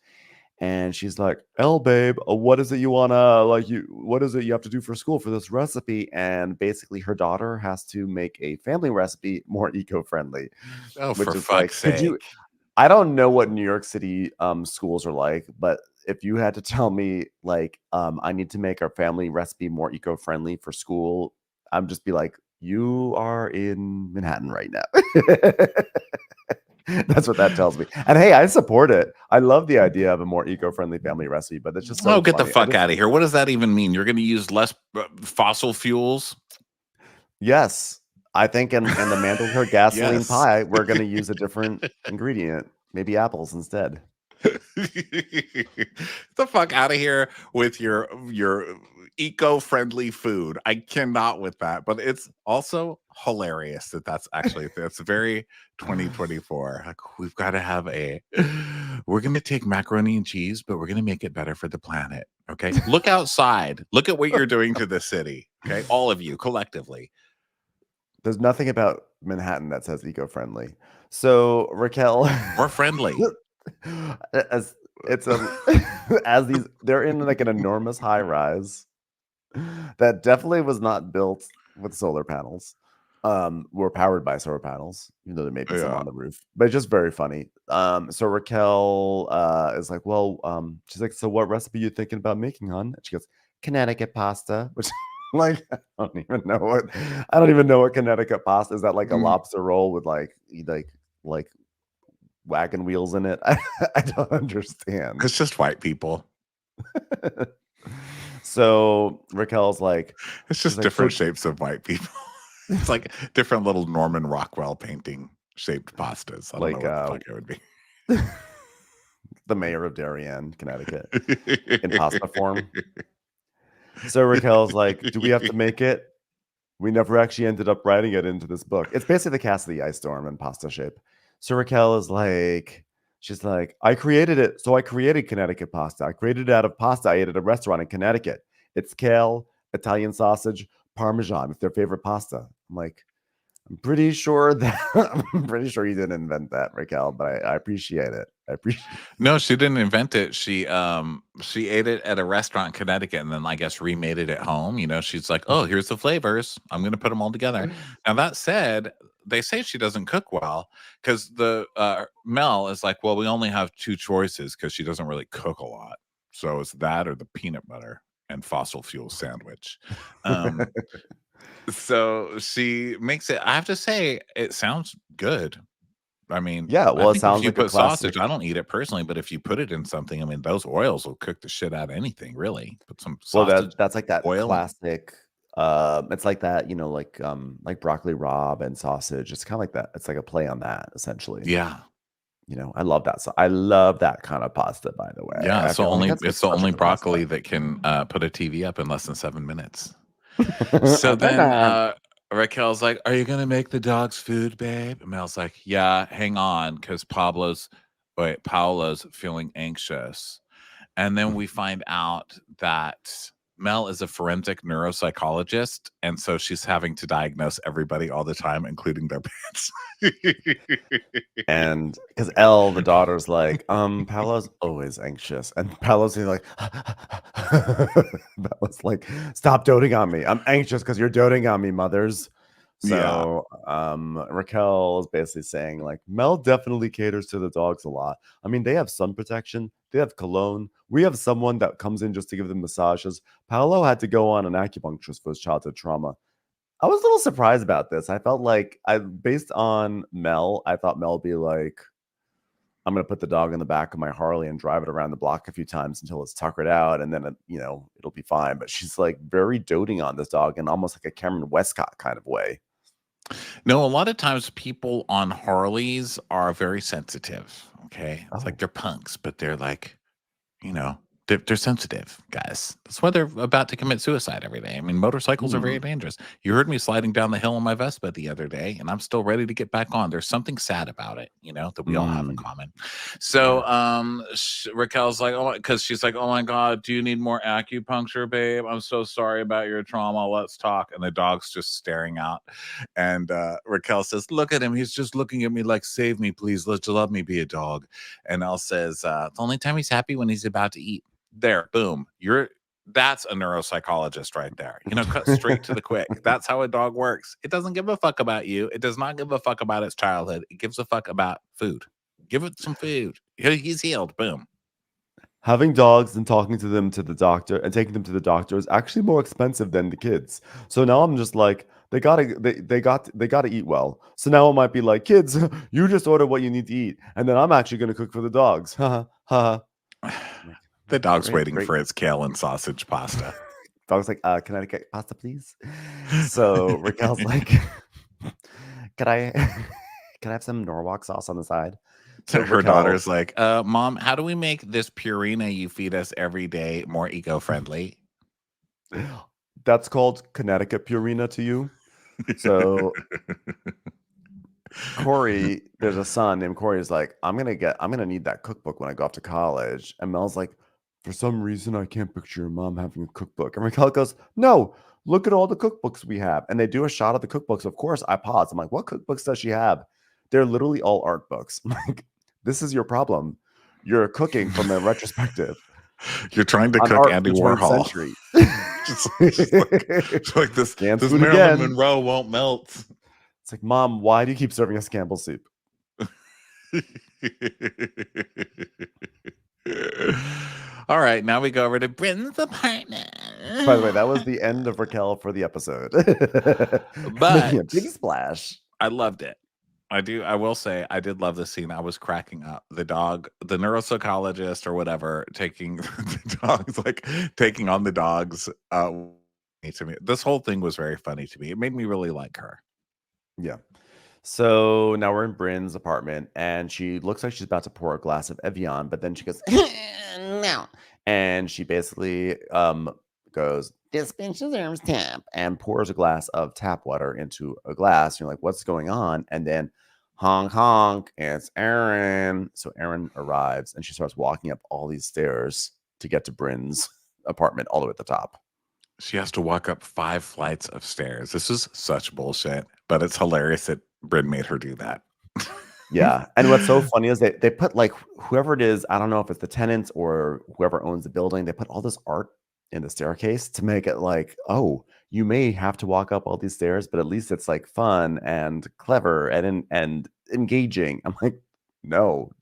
And she's like, babe, what is it you wanna what is it you have to do for school for this recipe? And basically her daughter has to make a family recipe more eco-friendly. Oh, Which for is like, fuck's could sake. you I don't know what New York City schools are like, but if you had to tell me like I need to make our family recipe more eco-friendly for school, I'm just be like, you are in Manhattan right now. That's what that tells me. And hey, I support it. I love the idea of a more eco-friendly family recipe, but it's just so get the funny. fuck out of here. What does that even mean? You're going to use less fossil fuels? Yes. I think in the Mandalore gasoline Yes. pie, we're going to use a different ingredient, maybe apples instead. Get the fuck out of here with your eco-friendly food. I cannot with that, but it's also hilarious that's very 2024. Like, we've got to have we're going to take macaroni and cheese, but we're going to make it better for the planet. Okay, look outside, look at what you're doing to the city. Okay, all of you collectively. There's nothing about Manhattan that says eco-friendly. So Raquel, we're friendly. as they're in like an enormous high rise that definitely was not built with solar panels. Were powered by solar panels, even though there may be some on the roof, but it's just very funny. So Raquel is like, well, she's like, so what recipe are you thinking about making, hon? And she goes, Connecticut pasta, which like I don't even know what Connecticut pasta is. That like a lobster roll with like wagon wheels in it? I don't understand. It's just white people. So Raquel's like, it's just different shapes of white people. It's like different little Norman Rockwell painting shaped pastas. I don't know what the fuck it would be. The mayor of Darien, Connecticut, in pasta form. So Raquel's like, do we have to make it? We never actually ended up writing it into this book. It's basically the Cast of the Ice Storm in pasta shape. So Raquel is like, she's like, I created it. So I created Connecticut pasta. I created it out of pasta I ate at a restaurant in Connecticut. It's kale, Italian sausage, Parmesan. It's their favorite pasta. I'm like, I'm pretty sure you didn't invent that, Raquel, but I appreciate it. No, she didn't invent it. She ate it at a restaurant in Connecticut and then I guess remade it at home. You know, she's like, oh, here's the flavors. I'm going to put them all together. Now that said, they say she doesn't cook well because the Mel is like, well, we only have two choices because she doesn't really cook a lot. So it's that or the peanut butter and fossil fuel sandwich. So she makes it. I have to say, it sounds good. I mean, yeah, well, it sounds if you like put sausage, I don't eat it personally, but if you put it in something, I mean, those oils will cook the shit out of anything, really. Put some sausage. Well, that's like that classic. It's like that, you know, like broccoli rabe and sausage. It's kind of like that. It's like a play on that, essentially. Yeah. You know, I love that. So I love that kind of pasta, by the way. Yeah, it's the only broccoli that can put a TV up in less than 7 minutes. So then Raquel's like, are you going to make the dogs food, babe? And Mel's like, yeah, hang on, because Paolo's feeling anxious. And then we find out that Mel is a forensic neuropsychologist, and so she's having to diagnose everybody all the time, including their pets. And because Elle, the daughter's like, Paolo's always anxious, and Paolo's like, Paolo's like, stop doting on me. I'm anxious because you're doting on me, mothers. So Raquel is basically saying like, Mel definitely caters to the dogs a lot. I mean, they have sun protection, they have cologne. We have someone that comes in just to give them massages. Paolo had to go on an acupuncturist for his childhood trauma. I was a little surprised about this. I felt like based on Mel, I thought Mel would be like, I'm going to put the dog in the back of my Harley and drive it around the block a few times until it's tuckered out. And then, you know, it'll be fine. But she's like very doting on this dog in almost like a Cameron Westcott kind of way. No, a lot of times people on Harleys are very sensitive. Okay. It's like they're punks, but they're like, you know, they're sensitive, guys. That's why they're about to commit suicide every day. I mean, motorcycles are very dangerous. You heard me sliding down the hill on my Vespa the other day, and I'm still ready to get back on. There's something sad about it, you know, that we all have in common. So Raquel's like, oh, because she's like, oh my God, do you need more acupuncture, babe? I'm so sorry about your trauma. Let's talk. And the dog's just staring out. And Raquel says, look at him. He's just looking at me like, save me, please. Let me be a dog. And Elle says, the only time he's happy when he's about to eat. There, boom. That's a neuropsychologist right there. You know, cut straight to the quick. That's how a dog works. It doesn't give a fuck about you. It does not give a fuck about its childhood. It gives a fuck about food. Give it some food. He's healed. Boom. having dogs and talking to them to the doctor and taking them to the doctor is actually more expensive than the kids. So now I'm just like, they gotta eat well. So now it might be like, kids, you just order what you need to eat, and then I'm actually gonna cook for the dogs. Ha ha. The dog's waiting great. for its kale and sausage pasta. Dog's like, can I get pasta, please? So Raquel's like, can I have some Norwalk sauce on the side? So Her Raquel, daughter's like, Mom, how do we make this Purina you feed us every day more eco-friendly? that's called Connecticut Purina to you. So Corey, there's a son named Corey, is like, I'm gonna need that cookbook when I go off to college. And Mel's like, for some reason I can't picture your mom having a cookbook. And Raquel goes, no, look at all the cookbooks we have. And they do a shot of the cookbooks. Of course, I pause. I'm like, what cookbooks does she have? They're literally all art books. I'm like, this is your problem. You're cooking from a retrospective. You're trying to on cook art Andy from the 20th Warhol. century. It's like this Can't this food Marilyn again. Monroe won't melt. It's like, Mom, why do you keep serving us Campbell's soup? All right, now we go over to Brynn's apartment. By the way, that was the end of Raquel for the episode. Making a big splash. I loved it. I will say I did love this scene. I was cracking up. The dog, the neuropsychologist or whatever, taking the dogs, like taking on the dogs. To me, this whole thing was very funny to me. It made me really like her. Yeah. So now we're in Brynn's apartment, and she looks like she's about to pour a glass of Evian, but then she goes, no. And she basically goes, this bitch deserves tap, and pours a glass of tap water into a glass. You're like, what's going on? And then honk, honk, it's Erin. So Erin arrives, and she starts walking up all these stairs to get to Brynn's apartment all the way at the top. She has to walk up 5 flights of stairs. This is such bullshit, but it's hilarious that Brynn made her do that. Yeah. And what's so funny is they put, like, whoever it is, I don't know if it's the tenants or whoever owns the building, they put all this art in the staircase to make it like, oh, you may have to walk up all these stairs, but at least it's like fun and clever and engaging. I'm like, no.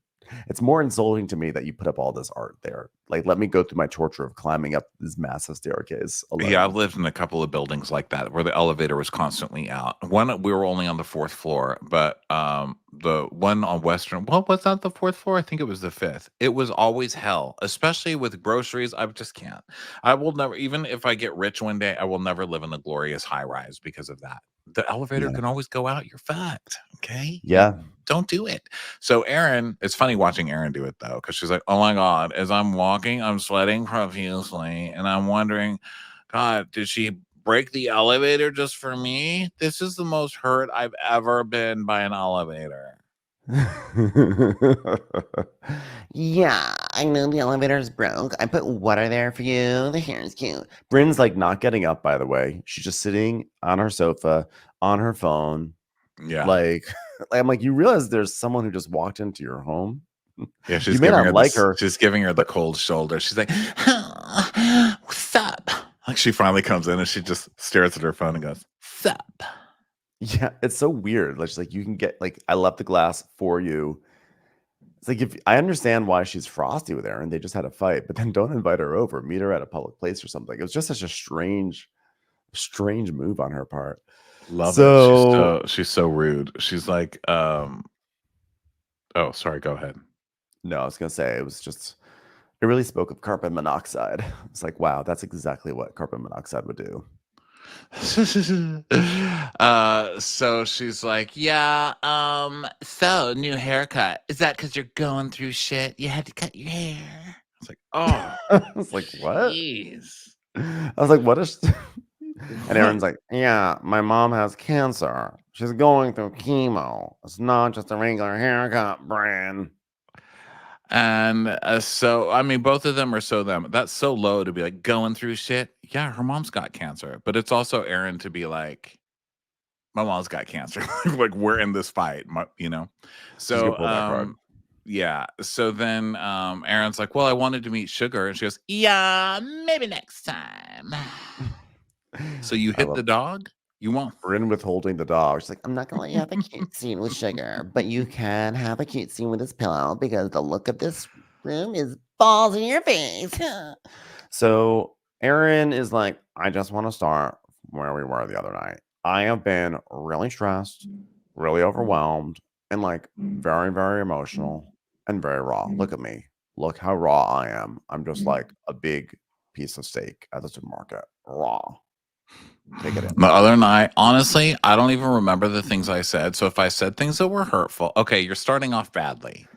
It's more insulting to me that you put up all this art there. Like, let me go through my torture of climbing up this massive staircase alone. Yeah, I've lived in a couple of buildings like that where the elevator was constantly out. One, we were only on the 4th floor, but the one on Western, well, was that the 4th floor? I think it was the 5th. It was always hell, especially with groceries. I just can't. I will never, even if I get rich one day, I will never live in a glorious high rise because of that. The elevator can always go out. You're fucked. Okay. Yeah. Don't do it. So Erin, it's funny watching Erin do it though, because she's like, oh my God, as I'm walking, I'm sweating profusely. And I'm wondering, God, did she break the elevator just for me? This is the most hurt I've ever been by an elevator. Yeah, I know the elevator's broke. I put water there for you. The hair is cute. Brynn's like not getting up, by the way. She's just sitting on her sofa on her phone. Yeah. Like I'm like, you realize there's someone who just walked into your home? Yeah, she's you may giving not her like this, her. She's giving her the cold shoulder. She's like, what's up? Like she finally comes in and she just stares at her phone and goes, what's up? Yeah, it's so weird. Like, she's like, you can get, like, I left the glass for you. It's like, if I understand why she's frosty with Erin, they just had a fight, but then don't invite her over, meet her at a public place or something. It was just such a strange move on her part. Love it. She's so rude. She's like, oh, sorry, go ahead. No, I was gonna say it really spoke of carbon monoxide. It's like, wow, that's exactly what carbon monoxide would do. So she's like, yeah, so new haircut. Is that because you're going through shit? You had to cut your hair. It's like, oh, I was like, what? Jeez. I was like, what is and Erin's like, yeah, my mom has cancer. She's going through chemo. It's not just a regular haircut, Brynn. And so, I mean, both of them are so them. That's so low to be like going through shit. Yeah, her mom's got cancer, but it's also Erin to be like, my mom's got cancer. Like we're in this fight, you know? So, yeah. So then Erin's like, well, I wanted to meet Sugar. And she goes, yeah, maybe next time. So you hit the dog? You won't. Brynn withholding the dog. She's like, I'm not gonna let you have a cute scene with Sugar, but you can have a cute scene with this pillow because the look of this room is balls in your face. So Erin is like, I just want to start where we were the other night. I have been really stressed, really overwhelmed, and like very, very emotional and very raw. Look at me. Look how raw I am. I'm just like a big piece of steak at the supermarket. Raw. Take it in. The other night, honestly, I don't even remember the things I said. So if I said things that were hurtful, okay, you're starting off badly.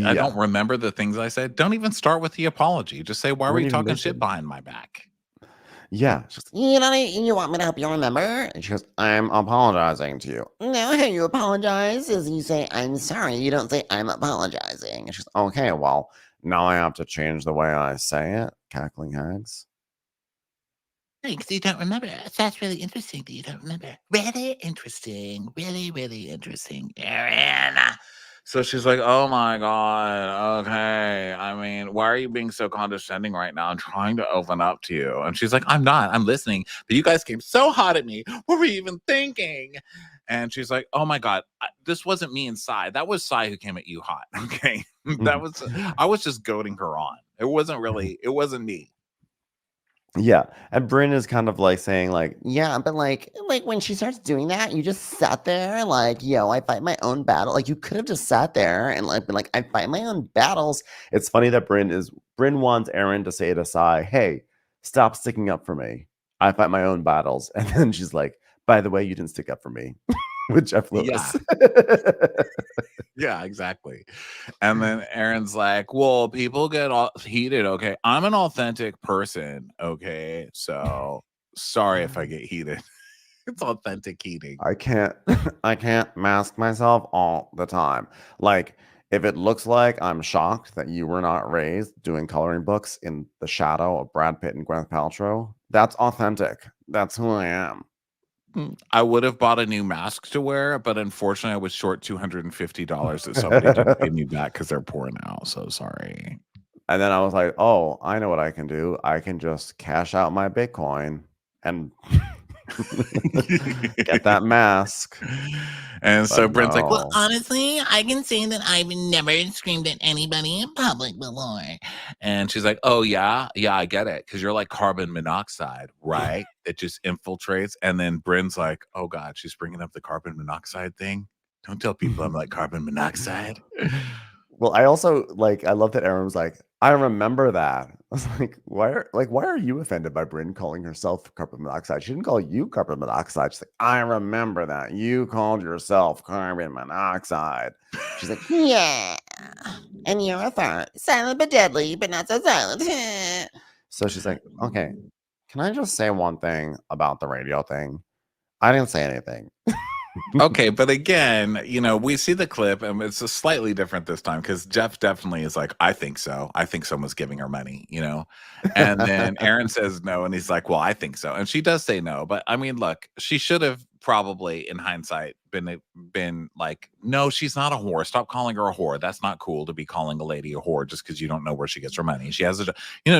I don't remember the things I said. Don't even start with the apology. Just say, why were you talking shit behind my back? Yeah. You want me to help you remember? And she goes, I'm apologizing to you. No, how you apologize is you say, I'm sorry. You don't say, I'm apologizing. And she's okay, well, now I have to change the way I say it. Cackling hags. Because you don't remember. That's really interesting that you don't remember. Really interesting. Really, really interesting, Erin. So she's like, oh my God, okay. I mean, why are you being so condescending right now? I'm trying to open up to you. And she's like, I'm not, I'm listening. But you guys came so hot at me. What were you even thinking? And she's like, oh my God, this wasn't me and Sai. That was Sai who came at you hot. Okay. I was just goading her on. It wasn't me. Yeah. And Brynn is kind of like saying, like, Yeah, but like when she starts doing that, you just sat there like, yo, I fight my own battle. Like you could have just sat there and like been like, I fight my own battles. it's funny that Brynn wants Erin to say to Sai, hey, stop sticking up for me. I fight my own battles. And then she's like, by the way, you didn't stick up for me. With Jeff Lewis. Yeah, exactly. And then Aaron's like, well, people get all heated. Okay. I'm an authentic person. Okay. So sorry if I get heated. It's authentic heating. I can't mask myself all the time. Like, if it looks like I'm shocked that you were not raised doing coloring books in the shadow of Brad Pitt and Gwyneth Paltrow, that's authentic. That's who I am. I would have bought a new mask to wear, but unfortunately I was short $250 that somebody didn't pay me back because they're poor now. So sorry. And then I was like, oh, I know what I can do. I can just cash out my Bitcoin and get that mask. And so Bryn's like, well, honestly, I can say that I've never screamed at anybody in public before. And she's like, oh, yeah, I get it. Because you're like carbon monoxide, right? It just infiltrates. And then Bryn's like, oh, God, she's bringing up the carbon monoxide thing. Don't tell people I'm like carbon monoxide. Well, I also I love that Aaron was like, I remember that. I was like, why are you offended by Brynn calling herself carbon monoxide? She didn't call you carbon monoxide. She's like, I remember that. You called yourself carbon monoxide. She's like, yeah. And you're a fart. Silent but deadly, but not so silent. So she's like, okay, can I just say one thing about the radio thing? I didn't say anything. Okay, but again, we see the clip and it's a slightly different this time because Jeff definitely is like, I think so. I think someone's giving her money, And then Aaron says no, and he's like, well, I think so. And she does say no. But I mean, look, she should have probably in hindsight been like, no, she's not a whore. Stop calling her a whore. That's not cool to be calling a lady a whore just because you don't know where she gets her money. She has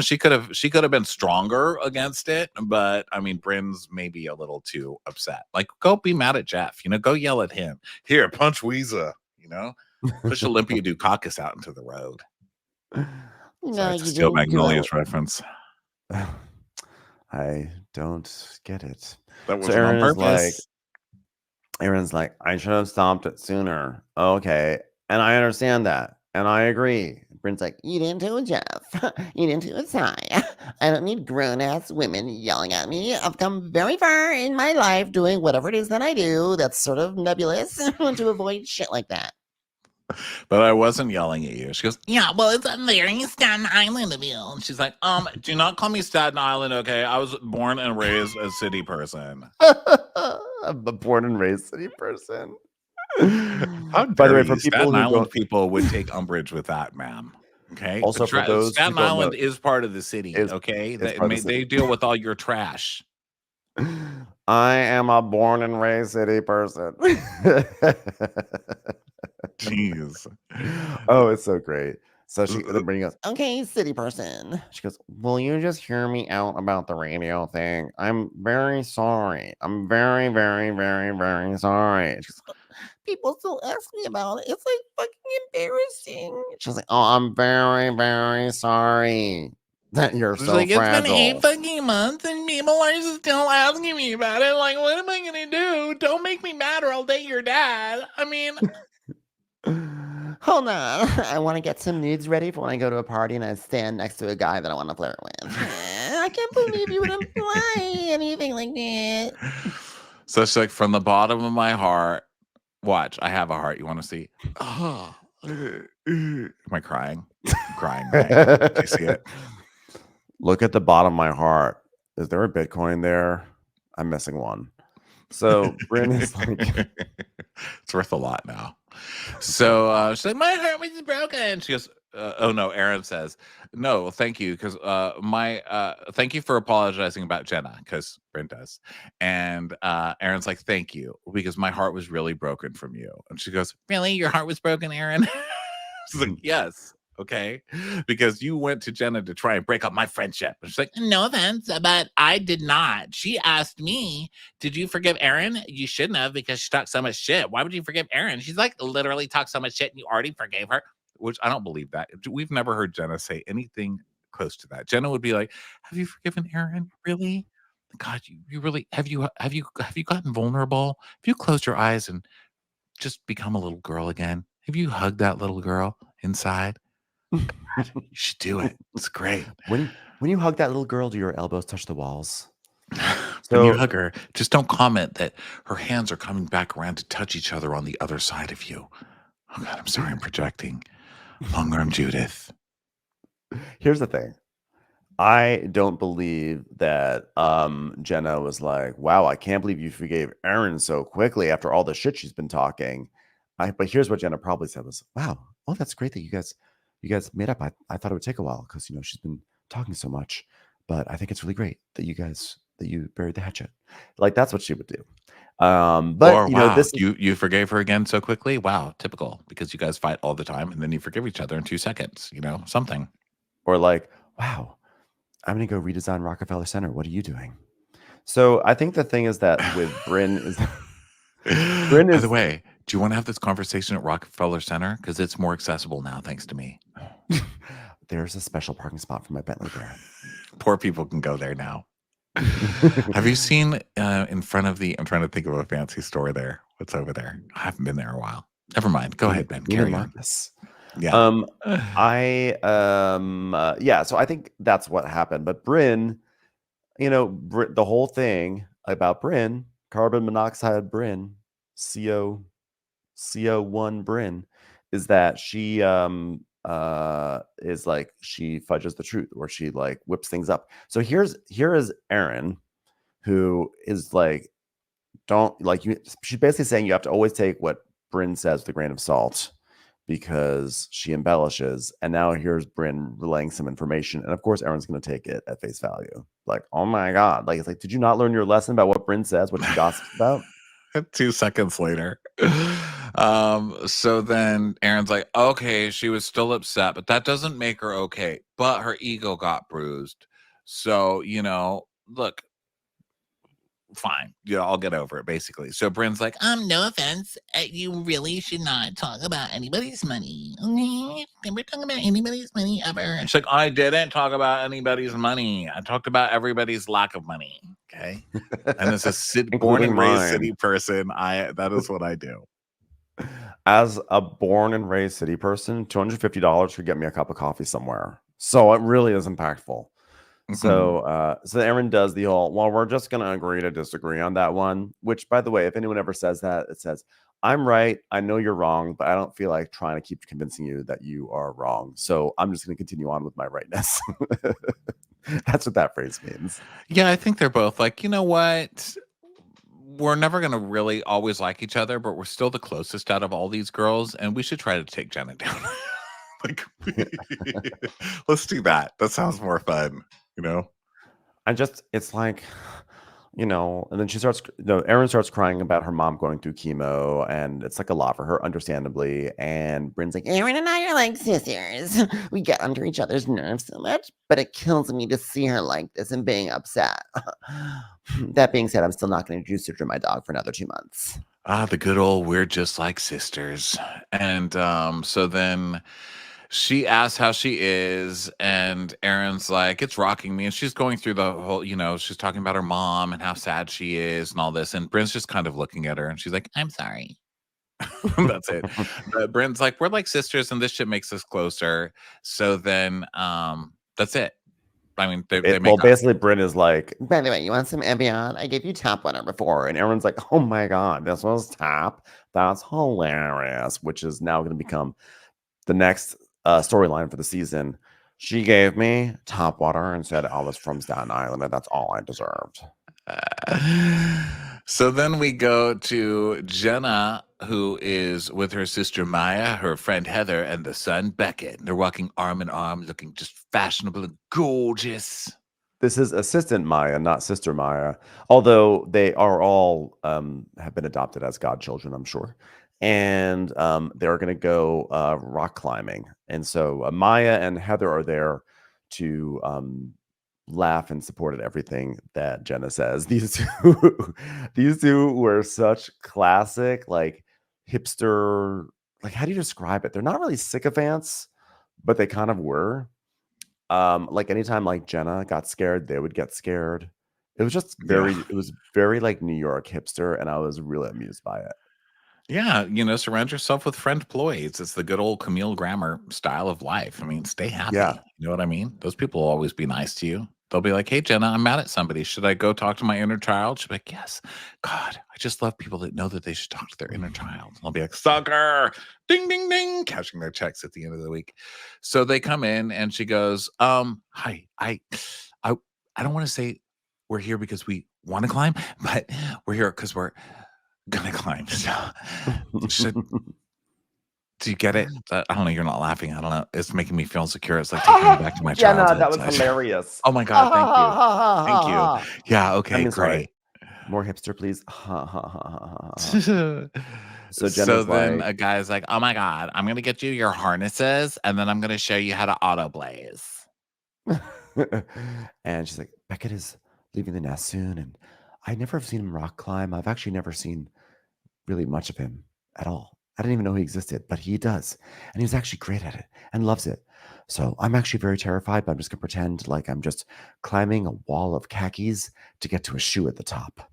she could have been stronger against it, but I mean, Brynn's maybe a little too upset. Like, go be mad at Jeff, go yell at him. Here, punch Weezer, push Olympia Dukakis out into the road. Sorry, it's a Steel Magnolias reference. I don't get it. That wasn't on purpose. Aaron's like, I should have stopped it sooner. Okay. And I understand that. And I agree. Brynn's like, you didn't do it, Jeff. You didn't do it, Sai. I don't need grown-ass women yelling at me. I've come very far in my life doing whatever it is that I do that's sort of nebulous to avoid shit like that. But I wasn't yelling at you. She goes, yeah, well, it's a very Staten Island of you. And she's like, do not call me Staten Island, okay? I was born and raised a city person. I'm a born and raised city person. By the way, for people Staten Island people would take umbrage with that, ma'am. Okay. Also, for those Staten Island is part of the city. Okay, they deal with all your trash. I am a born and raised city person. Jeez. Oh, it's so great. So she goes, okay, city person. She goes, will you just hear me out about the radio thing? I'm very sorry. I'm very, very, very, very sorry. She goes, people still ask me about it. It's like fucking embarrassing. She's like, oh, I'm very, very sorry that you're She's so like, it's been 8 fragile. fucking months and people are still asking me about it. Like, what am I gonna do? Don't make me mad or I'll date your dad. I mean, Hold on. I want to get some nudes ready for when I go to a party and I stand next to a guy that I want to flirt with. I can't believe you would imply anything like that. so it's like, from the bottom of my heart, watch, I have a heart. You want to see? Oh, am I crying? I'm crying, right? Do you see it? Look at the bottom of my heart. Is there a Bitcoin there? I'm missing one. So Brynn is like, it's worth a lot now. So she's like, my heart was broken. She goes, oh no, Aaron says, no, thank you, because thank you for apologizing about Jenna, because Brynn does. And Aaron's like, thank you, because my heart was really broken from you. And she goes, really? Your heart was broken, Aaron? She's like, yes. Okay, because you went to Jenna to try and break up my friendship. And she's like, No offense, but I did not. She asked me, did you forgive Erin? You shouldn't have, because she talked so much shit. Why would you forgive Erin? She's like, literally talked so much shit and you already forgave her. which I don't believe that. We've never heard Jenna say anything close to that. Jenna would be like, have you forgiven Erin? Really? God, you really have you gotten vulnerable? Have you closed your eyes and just become a little girl again? Have you hugged that little girl inside? God, you should do it. It's great. when you hug that little girl, do your elbows touch the walls? When you So hug her, just don't comment that her hands are coming back around to touch each other on the other side of you. Oh God, I'm sorry, I'm projecting. Long arm Judith. here's the thing. I don't believe that Jenna was like, wow, I can't believe you forgave Erin so quickly after all the shit she's been talking. But here's what Jenna probably said was, wow, oh, that's great that you guys made up. I thought it would take a while because she's been talking so much. But I think it's really great that you buried the hatchet. Like that's what she would do. But Or wow, this is you forgave her again so quickly. Wow, typical, because you guys fight all the time and then you forgive each other in 2 seconds. Something. or like, wow, I'm gonna go redesign Rockefeller Center. What are you doing? So I think the thing is that with Brynn is Brynn By is the way, do you want to have this conversation at Rockefeller Center? Because it's more accessible now, thanks to me. there's a special parking spot for my Bentley there. Poor people can go there now. Have you seen in front of I'm trying to think of a fancy store there. What's over there? I haven't been there in a while. Never mind. Go ahead, Ben. Neiman Carry on. Marcus. Yeah. Yeah, so I think that's what happened. But Brynn, the whole thing about Brynn, carbon monoxide Brynn, CO1 Brynn, is that she is like she fudges the truth or she like whips things up. So here is Erin, who is like, don't like you. She's basically saying you have to always take what Brynn says with a grain of salt because she embellishes. And now here's Brynn relaying some information. And of course, Erin's going to take it at face value. Like, oh my God. Like, it's like, did you not learn your lesson about what Brynn says, what she gossips about? 2 seconds later. So then Erin's like, okay, she was still upset, but that doesn't make her okay. But her ego got bruised. So, look, fine. I'll get over it, basically. So Brynn's like, No offense. You really should not talk about anybody's money. Okay? Never talk about anybody's money ever. she's like, I didn't talk about anybody's money. I talked about everybody's lack of money. Okay. And as a born and raised city person, that is what I do. As a born and raised city person, $250 could get me a cup of coffee somewhere. So it really is impactful. So Erin does the whole, well, we're just going to agree to disagree on that one, which, by the way, if anyone ever says that, it says, I'm right. I know you're wrong, but I don't feel like trying to keep convincing you that you are wrong. So I'm just going to continue on with my rightness. That's what that phrase means. Yeah, I think they're both like, you know what? We're never going to really always like each other, but we're still the closest out of all these girls. And we should try to take Jenna down. Let's do that. That sounds more fun. It's like, and then Erin starts crying about her mom going through chemo, and it's like a lot for her, understandably. And Brynn's like, Erin and I are like sisters. We get under each other's nerves so much, but it kills me to see her like this and being upset. That being said, I'm still not going to introduce her to my dog for another 2 months. The good old we're just like sisters. And so then she asks how she is, and Erin's like, it's rocking me. And she's going through the whole, she's talking about her mom and how sad she is and all this. And Brynn's just kind of looking at her and she's like, I'm sorry. That's it. But Brynn's like, we're like sisters and this shit makes us closer. So then that's it. I mean, they make Well, up. basically, Brynn is like, By the way, you want some Evian? I gave you top water before. and everyone's like, oh my God, this was top. That's hilarious, which is now going to become the next storyline for the season. She gave me top water and said I was from Staten Island, and that's all I deserved. So then we go to Jenna, who is with her sister Maya, her friend Heather, and the son Beckett. They're walking arm in arm, looking just fashionable and gorgeous. This is assistant Maya, not sister Maya, although they are all have been adopted as godchildren, I'm sure. And they're going to go rock climbing. And so Maya and Heather are there to laugh and support at everything that Jenna says. These two were such classic, like hipster, like how do you describe it? They're not really sycophants, but they kind of were. Like anytime like Jenna got scared, they would get scared. It was just it was very like New York hipster, and I was really amused by it. Yeah, surround yourself with friend employees. It's the good old Camille Grammer style of life. I mean, stay happy. Yeah. You know what I mean? Those people will always be nice to you. They'll be like, hey, Jenna, I'm mad at somebody. Should I go talk to my inner child? She'll be like, yes. God, I just love people that know that they should talk to their inner child. And I'll be like, sucker, ding, ding, ding, cashing their checks at the end of the week. So they come in and she goes, hi, I don't want to say we're here because we want to climb, but we're here because we're gonna climb. So do you get it? I don't know. You're not laughing. I don't know. It's making me feel insecure. It's like taking me back to my Jenna, childhood. that was hilarious. Oh my God. Thank you. Thank you. Yeah. Okay. I mean, sorry. Great. More hipster, please. So So then like, a guy's like, oh my God, I'm going to get you your harnesses and then I'm going to show you how to auto blaze. and she's like, Beckett is leaving the nest soon. And I never have seen him rock climb. I've actually never seen really much of him at all. I didn't even know he existed, but he does. And he's actually great at it and loves it. So I'm actually very terrified, but I'm just going to pretend like I'm just climbing a wall of khakis to get to a shoe at the top.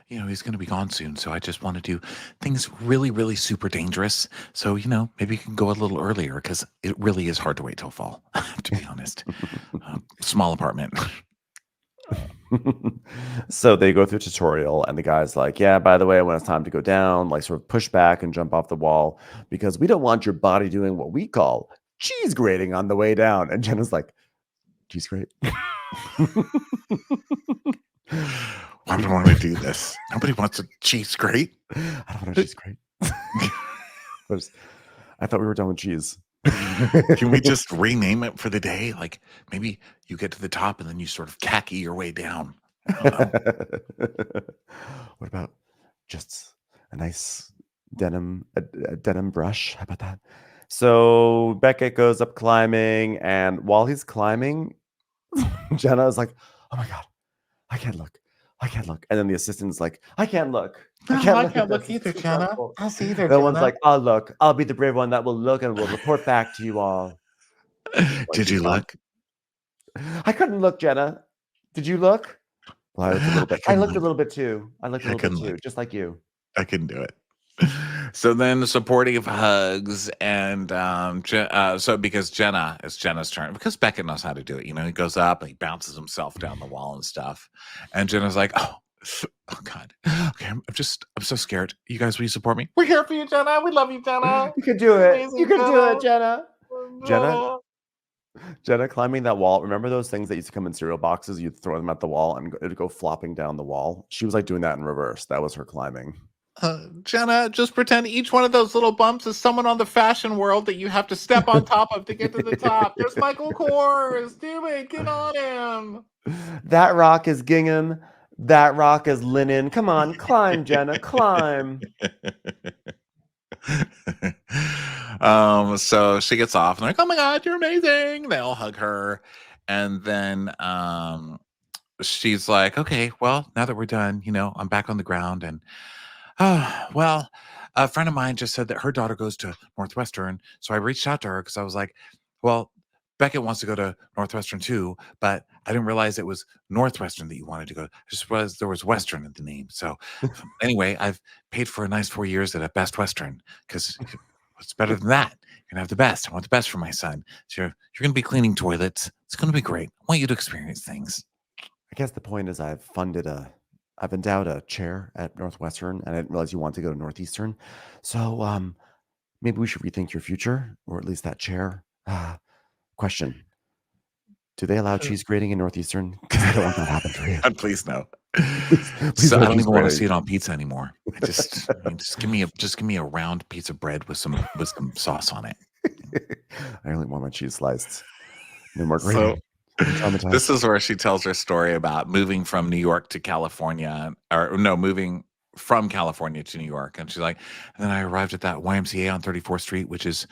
He's going to be gone soon. So I just want to do things really, really super dangerous. So, maybe you can go a little earlier because it really is hard to wait till fall, to be honest. Small apartment. So they go through a tutorial and the guy's like, yeah, by the way, when it's time to go down, like sort of push back and jump off the wall because we don't want your body doing what we call cheese grating on the way down. And Jenna's like, cheese grate? Why do I want to do this? Nobody wants a cheese grate. I don't want a cheese grate. I thought we were done with cheese. Can we just rename it for the day? Like maybe you get to the top and then you sort of khaki your way down. What about just a nice denim brush? How about that? So Beckett goes up climbing, and while he's climbing, Jenna is like, oh my God, I can't look. And then the assistant's like, I can't look. I can't look either, Jenna. I'll see either. The one's like, I'll look. I'll be the brave one that will look and will report back to you all. Did you look? I couldn't look, Jenna. Did you look? Well, I looked a little bit. I looked a little bit too. Just like you. I couldn't do it. So then supportive hugs and so because it's Jenna's turn, because Beckett knows how to do it. He goes up and he bounces himself down the wall and stuff. And Jenna's like, oh God. Okay, I'm so scared. You guys, will you support me? We're here for you, Jenna. We love you, Jenna. You can do it. You can do it, Jenna. Jenna climbing that wall. Remember those things that used to come in cereal boxes? You'd throw them at the wall and it'd go flopping down the wall. She was like doing that in reverse. That was her climbing. Jenna, just pretend each one of those little bumps is someone on the fashion world that you have to step on top of to get to the top. There's Michael Kors. Do it. Get on him. That rock is gingham. That rock is linen. Come on, climb, Jenna, climb. So she gets off and they're like, oh my God, you're amazing. They all hug her. And then she's like, okay, well, now that we're done, I'm back on the ground and Well, a friend of mine just said that her daughter goes to Northwestern. So I reached out to her because I was like, well, Beckett wants to go to Northwestern too, but I didn't realize it was Northwestern that you wanted to go. I just realized there was Western in the name. So anyway, I've paid for a nice 4 years at a Best Western because what's better than that? You're gonna have the best. I want the best for my son. So you're gonna be cleaning toilets. It's gonna be great. I want you to experience things. I guess the point is I've endowed a chair at Northwestern, and I didn't realize you want to go to Northeastern. So maybe we should rethink your future, or at least that chair. Question: do they allow cheese grating in Northeastern? Because I don't want that to happen for you. Please no. Please So no I don't cheese even want to grating. see it on pizza anymore. I just give me a round piece of bread with some sauce on it. I only want my cheese sliced. No more So grating. I'm traumatized. this is where she tells her story about moving from New York to California, or no, moving from California to New York. And she's like, and then I arrived at that YMCA on 34th Street, which is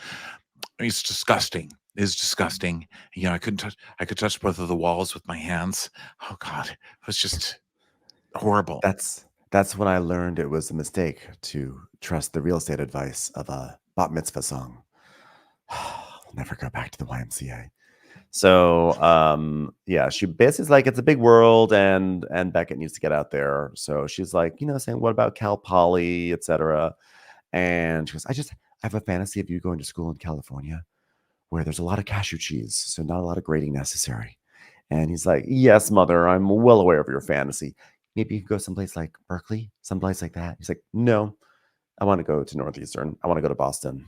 it's disgusting. It's disgusting. You know, I could touch both of the walls with my hands. Oh God, it was just horrible. That's when I learned it was a mistake to trust the real estate advice of a bat mitzvah song. I'll never go back to the YMCA. So yeah, she basically's like, it's a big world, and Beckett needs to get out there. So she's like, saying, what about Cal Poly, etc. And she goes, I have a fantasy of you going to school in California where there's a lot of cashew cheese, so not a lot of grating necessary. And he's like, yes, mother, I'm well aware of your fantasy. Maybe you could go someplace like Berkeley, someplace like that. He's like, no, I want to go to Northeastern. I want to go to Boston.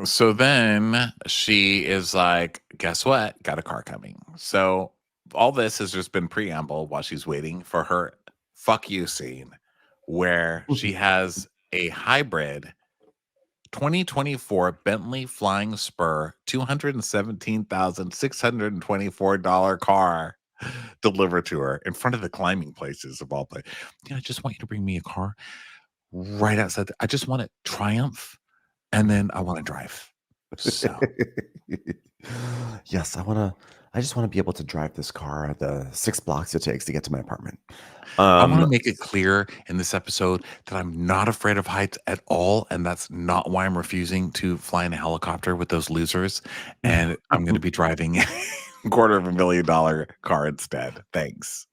So then she is like, guess what? Got a car coming. So all this has just been preamble while she's waiting for her fuck you scene where she has a hybrid 2024 Bentley Flying Spur $217,624 car delivered to her in front of the climbing places of all places. I just want you to bring me a car right outside. I just want to triumph, and then I want to drive. So yes, I just want to be able to drive this car the 6 blocks it takes to get to my apartment. I want to make it clear in this episode that I'm not afraid of heights at all, and that's not why I'm refusing to fly in a helicopter with those losers. And I'm going to be driving a $250,000 car instead. Thanks.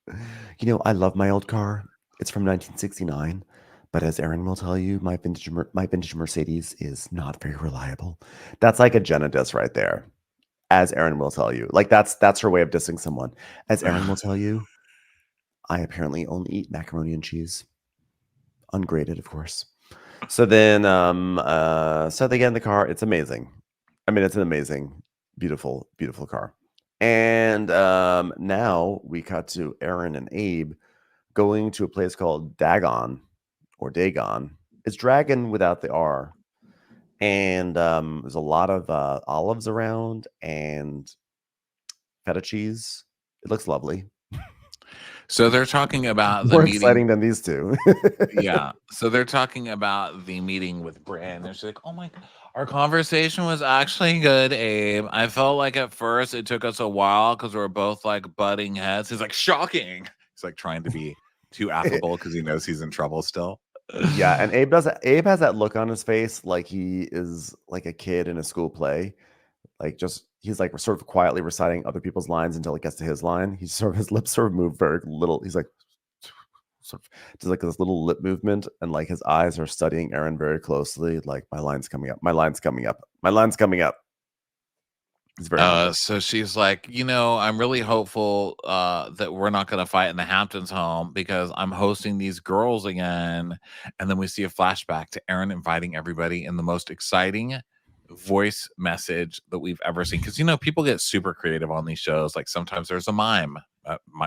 I love my old car. It's from 1969, but as Erin will tell you, my vintage Mercedes is not very reliable. That's like a Jenna diss right there. As Erin will tell you, like that's her way of dissing someone. As Erin will tell you, I apparently only eat macaroni and cheese, ungraded, of course. So then, so they get in the car. It's amazing. I mean, it's an amazing, beautiful, beautiful car. And now we cut to Erin and Abe going to a place called Dagon or Dagon. It's dragon without the R. And there's a lot of olives around and feta cheese. It looks lovely. So they're talking about the More meeting. exciting than these two. Yeah. So they're talking about the meeting with Brynn. And she's like, oh my God, our conversation was actually good, Abe. I felt like at first it took us a while because we were both like butting heads. He's like, shocking. He's like trying to be too affable because he knows he's in trouble still. Yeah, and Abe has that look on his face like he is like a kid in a school play. Like he's like sort of quietly reciting other people's lines until it gets to his line. He's sort of his lips sort of move very little. He's like sort of does like this little lip movement, and like his eyes are studying Erin very closely. Like, my line's coming up. My line's coming up. My line's coming up. It's very so she's like, I'm really hopeful that we're not going to fight in the Hamptons home because I'm hosting these girls again. And then we see a flashback to Erin inviting everybody in the most exciting voice message that we've ever seen. Because, people get super creative on these shows. Like sometimes there's a mime,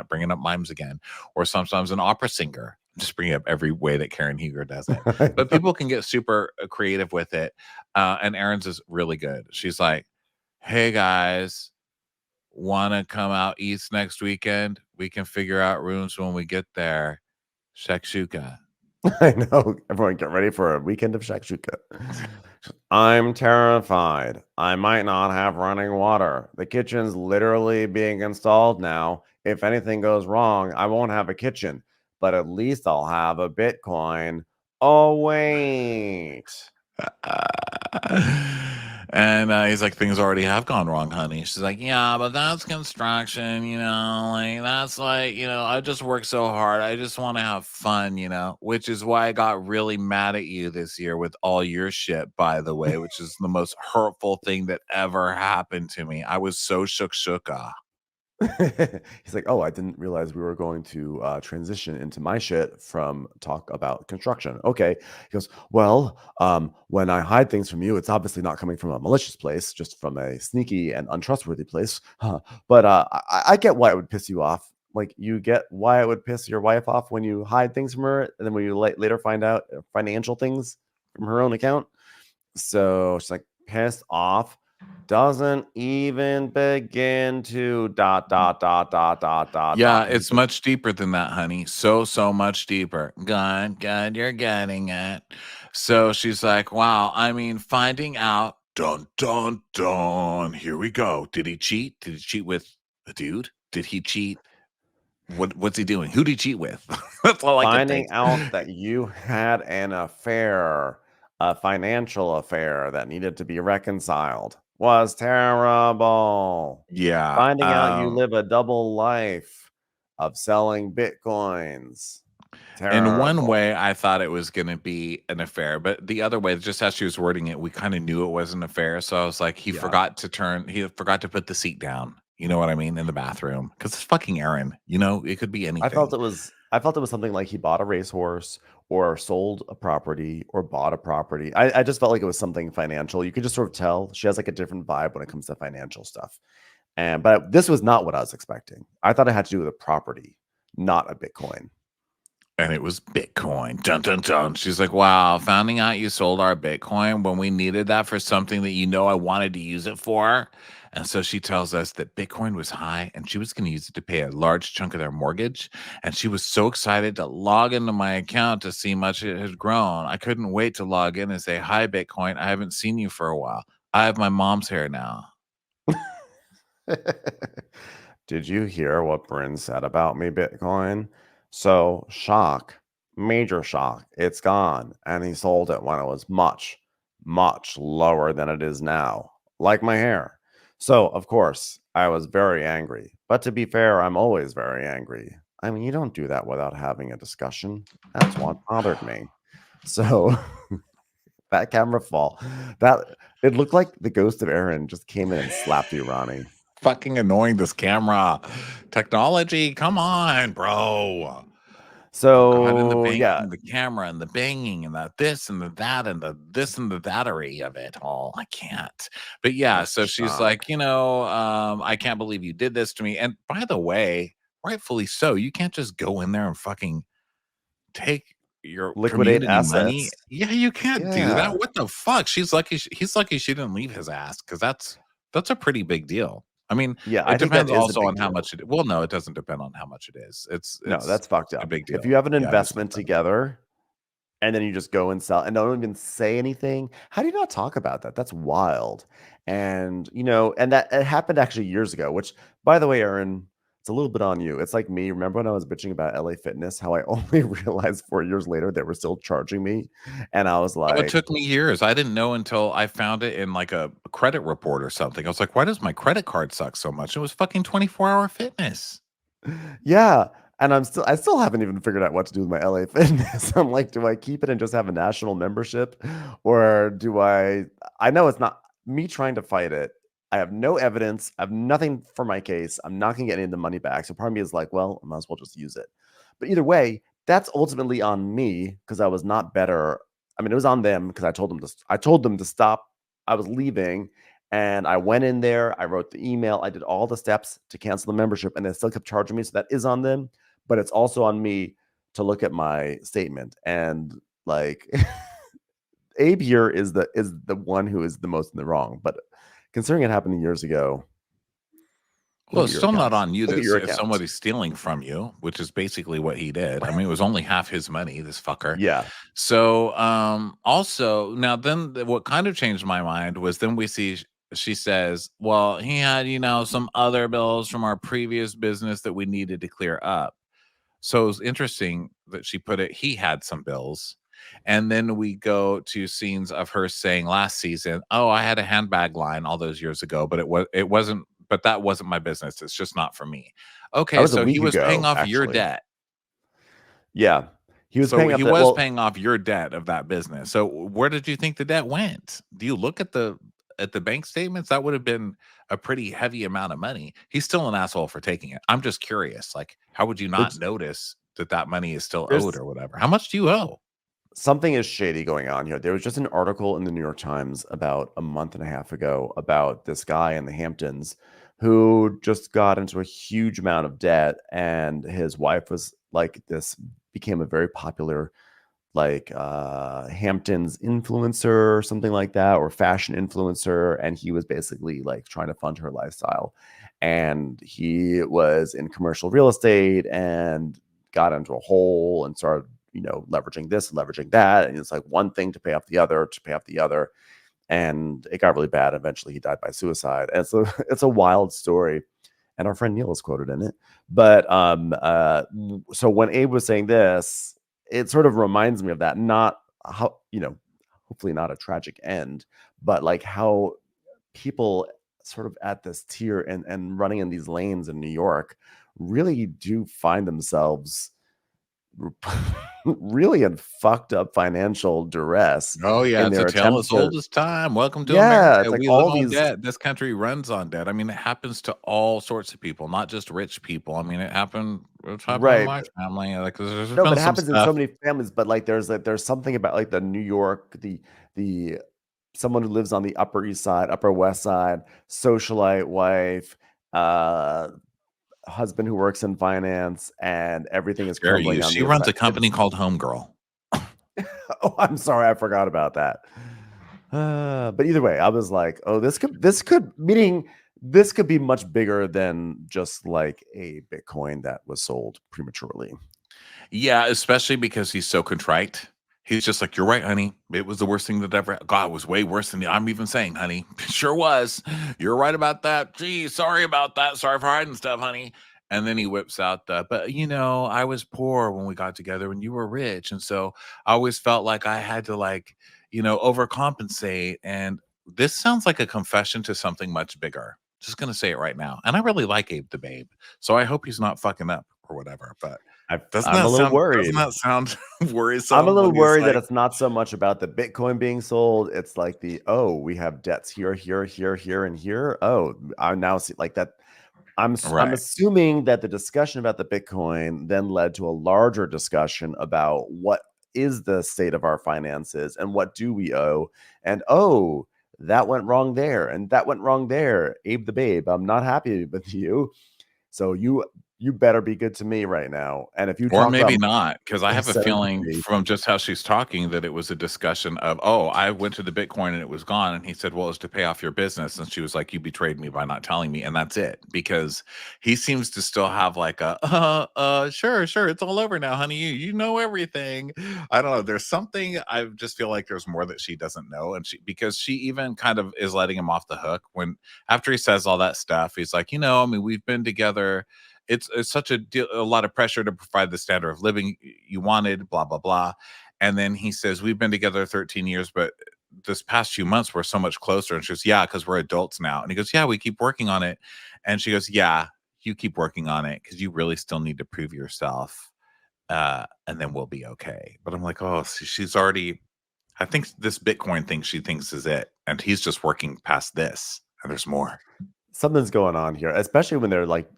bringing up mimes again, or sometimes an opera singer. Just bringing up every way that Karen Huger does it. But people can get super creative with it. And Erin's is really good. She's like, hey guys, want to come out east next weekend? We can figure out rooms when we get there. Shakshuka. I know. Everyone get ready for a weekend of shakshuka. I'm terrified. I might not have running water. The kitchen's literally being installed now. If anything goes wrong, I won't have a kitchen. but at least I'll have a Bitcoin. Oh, wait. And he's like, things already have gone wrong, honey. She's like, yeah, but that's construction, like that's like, I just work so hard. I just want to have fun, which is why I got really mad at you this year with all your shit, by the way, which is the most hurtful thing that ever happened to me. I was so shook. He's like, oh, I didn't realize we were going to transition into my shit from talk about construction. Okay. He goes, well, when I hide things from you, it's obviously not coming from a malicious place, just from a sneaky and untrustworthy place. But I get why it would piss you off. Like, you get why it would piss your wife off when you hide things from her, and then when you later find out financial things from her own account. So she's like, pissed off. Doesn't even begin to ... Yeah, it's much deeper than that, honey. So much deeper. God, you're getting it. So she's like, wow, I mean, finding out, dun, dun, dun, here we go. Did he cheat? Did he cheat with a dude? Did he cheat? What's he doing? Who did he cheat with? That's all I can Finding think. out that you had an affair, a financial affair that needed to be reconciled, was terrible. Yeah. Finding out you live a double life of selling Bitcoins. In one Terrible. way, I thought it was going to be an affair, but the other way, just as she was wording it, we kind of knew it was an affair. So I was like, he Yeah. forgot to put the seat down. You know what I mean? In the bathroom. Because it's fucking Erin. It could be anything. I felt it was something like he bought a racehorse or sold a property or bought a property. I just felt like it was something financial. You could just sort of tell she has like a different vibe when it comes to financial stuff. But this was not what I was expecting. I thought it had to do with a property, not a Bitcoin. And it was Bitcoin. Dun, dun, dun. She's like, wow, finding out you sold our Bitcoin when we needed that for something that I wanted to use it for. And so she tells us that Bitcoin was high and she was going to use it to pay a large chunk of their mortgage. And she was so excited to log into my account to see how much it had grown. I couldn't wait to log in and say, hi, Bitcoin. I haven't seen you for a while. I have my mom's hair now. Did you hear what Brynn said about me, Bitcoin? So, shock, major shock. It's gone. And he sold it when it was much, much lower than it is now, like my hair. So, of course, I was very angry. But to be fair, I'm always very angry. I mean, you don't do that without having a discussion. That's what bothered me. So, that camera fall, it looked like the ghost of Erin just came in and slapped you, Ronnie. Fucking annoying, this camera technology. Come on, bro. So God, and the yeah, the camera and the banging and the this and the that and the this and the thatery of it all. I can't. But yeah, Mr. so she's Shock. like, I can't believe you did this to me. And by the way, rightfully so, you can't just go in there and fucking take your Liquidate community money. assets. Yeah, you can't do Yeah. that. What the fuck? He's lucky she didn't leave his ass, because that's a pretty big deal. I mean, Yeah, I it think that depends is a also big on how deal. much it. Well, no, it doesn't depend on how much it is. No, that's fucked a up. big deal. If you have an Yeah, I just investment thought that. together and then you just go and sell and don't even say anything, how do you not talk about that? That's wild. And and that it happened actually years ago, which, by the way, Erin, it's a little bit on you. It's like me. Remember when I was bitching about LA Fitness, how I only realized 4 years later they were still charging me, and I was Oh, it like, took me years. I didn't know until I found it in like a credit report or something. I was like, why does my credit card suck so much? It was fucking 24-hour fitness. yeah. And I still haven't even figured out what to do with my LA Fitness. I'm like, do I keep it and just have a national membership? Or do I know it's not me trying to fight it. I have no evidence. I have nothing for my case. I'm not gonna get any of the money back. So part of me is like, well, I might as well just use it. But either way, that's ultimately on me because I was not better. I mean, it was on them because I told them to stop. I was leaving. And I went in there, I wrote the email, I did all the steps to cancel the membership, and they still kept charging me. So that is on them, but it's also on me to look at my statement. And like Abe here is the one who is the most in the wrong. But considering it happened years ago, Well, look it's at your still not account. on you Look at your that if account. somebody's stealing from you, which is basically what he did. I mean, it was only half his money, this fucker. Yeah. So, also now then what kind of changed my mind was then we see she says, well, he had, some other bills from our previous business that we needed to clear up. So it was interesting that she put it, he had some bills. And then we go to scenes of her saying last season, "Oh, I had a handbag line all those years ago, but but that wasn't my business. It's just not for me." That Okay, was a so he week was paying ago, off your actually. debt. Yeah. He was So paying up he that. was Well, paying off your debt of that business. So where did you think the debt went? Do you look at the bank statements? That would have been a pretty heavy amount of money. He's still an asshole for taking it. I'm just curious, like, how would you not there's, notice that money is still owed there's or whatever? How much do you owe? something is shady going on here. There was just an article in the New York Times about a month and a half ago about this guy in the Hamptons who just got into a huge amount of debt, and his wife was like this, became a very popular like Hamptons influencer or something like that, or fashion influencer, and he was basically like trying to fund her lifestyle. And he was in commercial real estate and got into a hole and started, leveraging this and leveraging that. And it's like one thing to pay off the other, to pay off the other. And it got really bad. Eventually he died by suicide. And so it's a wild story. And our friend Neil is quoted in it. But so when Abe was saying this, it sort of reminds me of that. Not how, hopefully not a tragic end, but like how people sort of at this tier and running in these lanes in New York really do find themselves really in fucked up financial duress Oh yeah, in it's a their tale attempts as old to. as time. Welcome to Yeah, it's America. like We live all on these. debt. This country runs on debt. I mean, it happens to all sorts of people, not just rich people. I mean, it's happened in Right. my family. Like, there's No, been but it some happens in so stuff. many families. But like, there's something about like the New York, the someone who lives on the Upper East Side, Upper West Side, socialite wife, uh, husband who works in finance, and everything is Dare you? crumbling on She the other runs side. a company called Homegirl. Oh, I'm sorry, I forgot about that. But either way, I was like, oh, this could be much bigger than just like a Bitcoin that was sold prematurely. Yeah, especially because he's so contrite. He's just like, "You're right, honey. It was the worst thing that ever. God, it was way worse than I'm even saying, honey. Sure was. You're right about that. Gee, sorry about that. Sorry for hiding stuff, honey." And then he whips out but I was poor when we got together and you were rich. And so I always felt like I had to like, overcompensate. And this sounds like a confession to something much bigger. Just gonna say it right now. And I really like Abe the Babe. So I hope he's not fucking up or whatever. But I'm a little doesn't worried. that sound I'm a worrisome little when he's worried that like, it's not so much about the Bitcoin being sold. It's like we have debts here, here, here, here, and here. Oh, I now see like that. I'm right, assuming that the discussion about the Bitcoin then led to a larger discussion about what is the state of our finances and what do we owe, and oh, that went wrong there and that went wrong there. Abe the Babe, I'm not happy with you, so you better be good to me right now. And if you or talk about maybe not, because I have a feeling serendipity, from just how she's talking that it was a discussion of, "Oh, I went to the Bitcoin and it was gone." And he said, "Well, it's to pay off your business." And she was like, "You betrayed me by not telling me." And that's it, because he seems to still have like sure, it's all over now, honey. You know everything. I don't know. There's something, I just feel like there's more that she doesn't know. And because she even kind of is letting him off the hook when, after he says all that stuff, he's like, I mean, we've been together. It's such a lot of pressure to provide the standard of living you wanted, blah blah blah. And then he says, "We've been together 13 years, but this past few months we're so much closer." And she goes, "Yeah, because we're adults now." And he goes, "Yeah, we keep working on it." And she goes, "Yeah, you keep working on it because you really still need to prove yourself, and then we'll be okay." But I'm like, oh, she's already, I think this Bitcoin thing she thinks is it, and he's just working past this, and there's more. something's going on here, especially when they're like,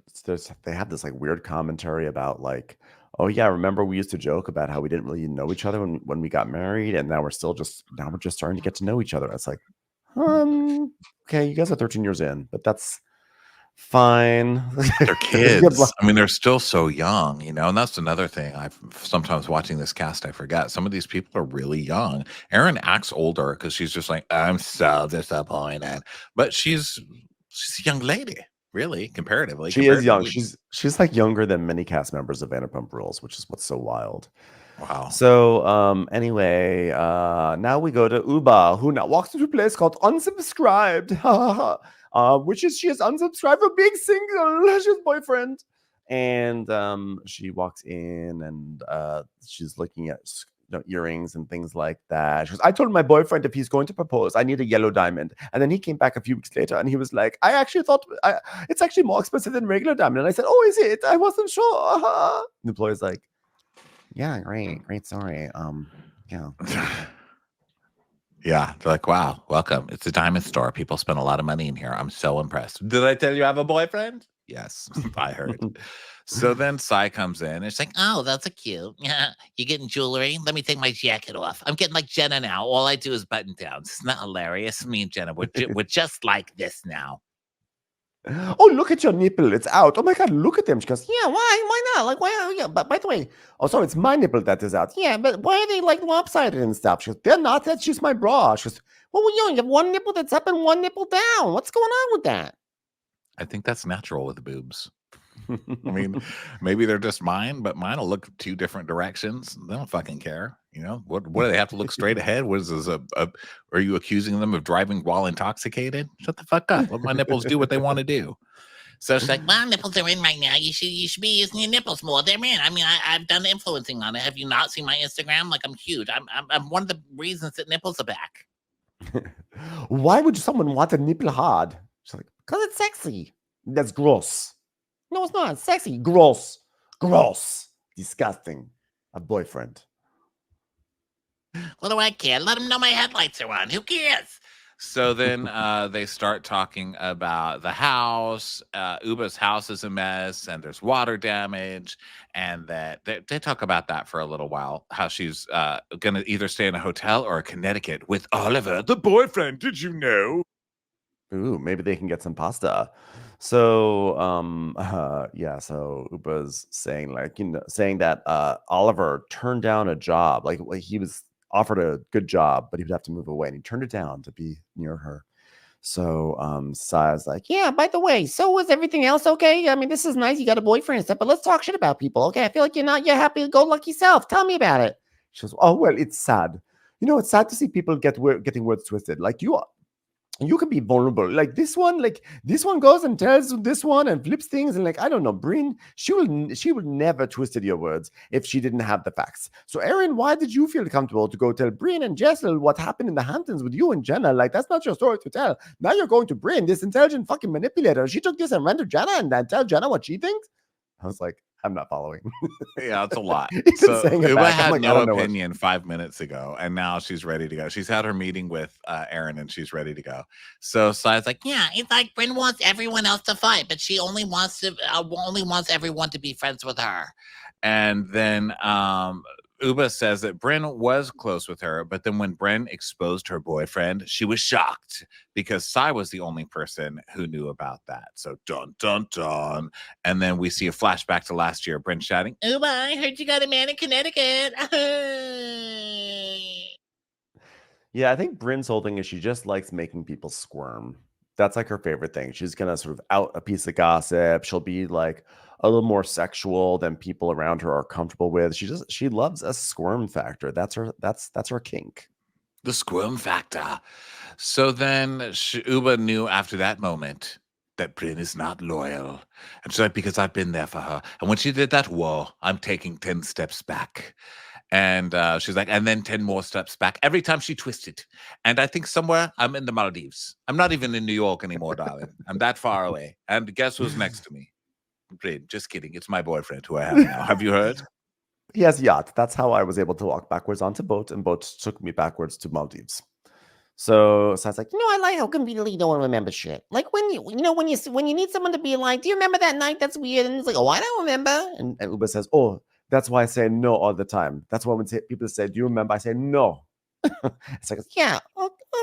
they have this like weird commentary about like, oh yeah, remember we used to joke about how we didn't really know each other when we got married, and now we're just starting to get to know each other. It's like, okay, you guys are 13 years in, but that's fine. They're kids. I mean, they're still so young, and that's another thing. I've sometimes watching this cast, I forget some of these people are really young. Erin acts older because she's just like, "I'm so disappointed," but she's a young lady, really, comparatively. She is young. She's like younger than many cast members of Vanderpump Rules, which is what's so wild. Wow. So anyway, now we go to Uba, who now walks into a place called Unsubscribed. Which is she is unsubscribed for being single. She has boyfriend. And she walks in and she's looking at earrings and things like that. She goes, I told my boyfriend if he's going to propose, I need a yellow diamond. And then he came back a few weeks later and he was like, I actually thought it's actually more expensive than regular diamond. And I said, oh, is it? I wasn't sure. The employer's like, yeah, great, sorry. Yeah. Yeah, they're like, wow, welcome. It's a diamond store. People spend a lot of money in here. I'm so impressed. Did I tell you I have a boyfriend? Yes, I heard. So then Sai comes in. And it's like, Oh, that's a cute. Yeah, you getting jewelry? Let me take my jacket off. I'm getting like Jenna now. All I do is button downs. It's not hilarious. Me and Jenna, we're just like this now. Oh, look at your nipple. It's out. Oh my God, look at them. She goes, yeah, why not? Like, why? Yeah, but by the way, oh, sorry, it's my nipple that is out. Yeah, but why are they like lopsided and stuff? She goes, they're not. That's just my bra. She goes, well, you have one nipple that's up and one nipple down. What's going on with that? I think that's natural with boobs. I mean, maybe they're just mine, but mine will look 2 different directions. They don't fucking care. You know, what do they have to look straight ahead? What is this? Are you accusing them of driving while intoxicated? Shut the fuck up. Let my nipples do what they want to do. So it's like, my nipples are in right now. You should be using your nipples more. They're in. I mean, I've done influencing on it. Have you not seen my Instagram? Like, I'm huge. I'm one of the reasons that nipples are back. Why would someone want a nipple hard? She's like, because it's sexy. That's gross. No, it's not. It's sexy. Gross. Disgusting. A boyfriend. What do I care? Let them know my headlights are on. Who cares? So then they start talking about the house. Uba's house is a mess and there's water damage. And that they talk about that for a little while, how she's going to either stay in a hotel or a Connecticut with Oliver, the boyfriend. Did you know? Ooh, maybe they can get some pasta. So so Uba's saying saying that Oliver turned down a job. Like he was offered a good job, but he would have to move away, and he turned it down to be near her. So Sai's like, yeah, by the way, so was everything else okay? I mean, this is nice, you got a boyfriend and stuff, but let's talk shit about people, okay? I feel like you're not your happy-go-lucky self. Tell me about it. She goes, oh, well, it's sad. You know, it's sad to see people getting words twisted. Like you can be vulnerable. Like this one goes and tells this one and flips things. And like, I don't know, Brynn, she will never twisted your words if she didn't have the facts. So Erin, why did you feel comfortable to go tell Brynn and Jessel what happened in the Hamptons with you and Jenna? Like, that's not your story to tell. Now you're going to Brynn, this intelligent fucking manipulator. She took this and ran to Jenna and then tell Jenna what she thinks. I was like, I'm not following. Yeah, it's a lot. He's So saying it Uba back. I'm had like, I no don't know what- opinion 5 minutes ago, and now she's ready to go. She's had her meeting with Aaron, and she's ready to go. So Sai's like, Yeah, it's like Brynn wants everyone else to fight, but she only wants everyone to be friends with her. and then Uba says that Brynn was close with her, but then when Brynn exposed her boyfriend, she was shocked because Sai was the only person who knew about that. So dun dun dun. And then we see a flashback to last year, Brynn shouting, Uba, I heard you got a man in Connecticut. Yeah, I think Brynn's whole thing is she just likes making people squirm. That's like her favorite thing. She's gonna sort of out a piece of gossip. She'll be like a little more sexual than people around her are comfortable with. She loves a squirm factor. That's her kink. the squirm factor. So then Uba knew after that moment that Brynn is not loyal. And she's like, because I've been there for her. And when she did that, whoa, I'm taking 10 steps back. And she's like, and then 10 more steps back every time she twisted. And I think somewhere I'm in the Maldives. I'm not even in New York anymore, darling. I'm that far away. And guess who's next to me? Brynn, just kidding. It's my boyfriend who I have now. Have you heard? He has a yacht. That's how I was able to walk backwards onto boat, and boat took me backwards to Maldives. So I was like, I like how conveniently you don't remember shit. Like when you need someone to be like, do you remember that night? That's weird. And it's like, oh, I don't remember. and Uba says, oh, that's why I say no all the time. That's why when people say, do you remember? I say no. It's like, Yeah.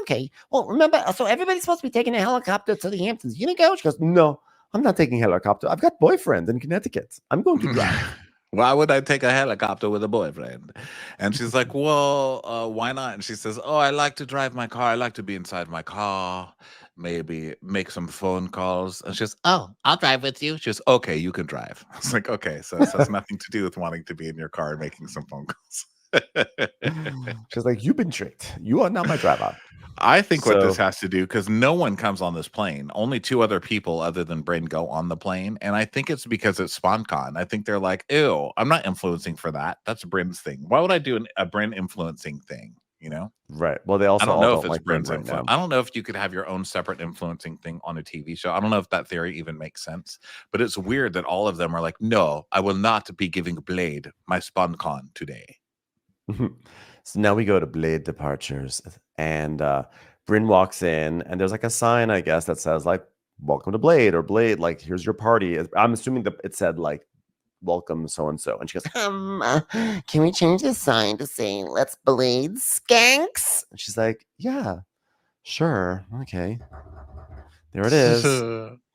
Okay. Well, remember, so everybody's supposed to be taking a helicopter to the Hamptons. You gonna go? she goes, no, I'm not taking helicopter. I've got boyfriend in Connecticut. I'm going to drive. Why would I take a helicopter with a boyfriend? And she's like, well, why not? And she says, oh, I like to drive my car. I like to be inside my car, maybe make some phone calls. And she says, Oh, I'll drive with you. she goes, okay, you can drive. It's like, okay, so it has nothing to do with wanting to be in your car and making some phone calls. She's like, "You've been tricked. You are not my driver." I think what this So- has to do, because no one comes on this plane. Only 2 other people other than Brynn go on the plane. And I think it's because it's SpawnCon. I think they're like, ew, I'm not influencing for that. That's Brynn's thing. Why would I do a Brynn influencing thing? You know? Right. Well, they I also don't all know if don't it's like Brynn Brynn's right influence. now. I don't know if you could have your own separate influencing thing on a TV show. I don't know if that theory even makes sense. But it's weird that all of them are like, no, I will not be giving Blade my SpawnCon today. So now we go to Blade departures, and Brynn walks in, and there's like a sign, I guess, that says like "Welcome to Blade" or "Blade," like here's your party. I'm assuming that it said like "Welcome so and so," and she goes, Can we change the sign to say "Let's Blade Skanks"? and she's like, "Yeah, sure, okay." There it is.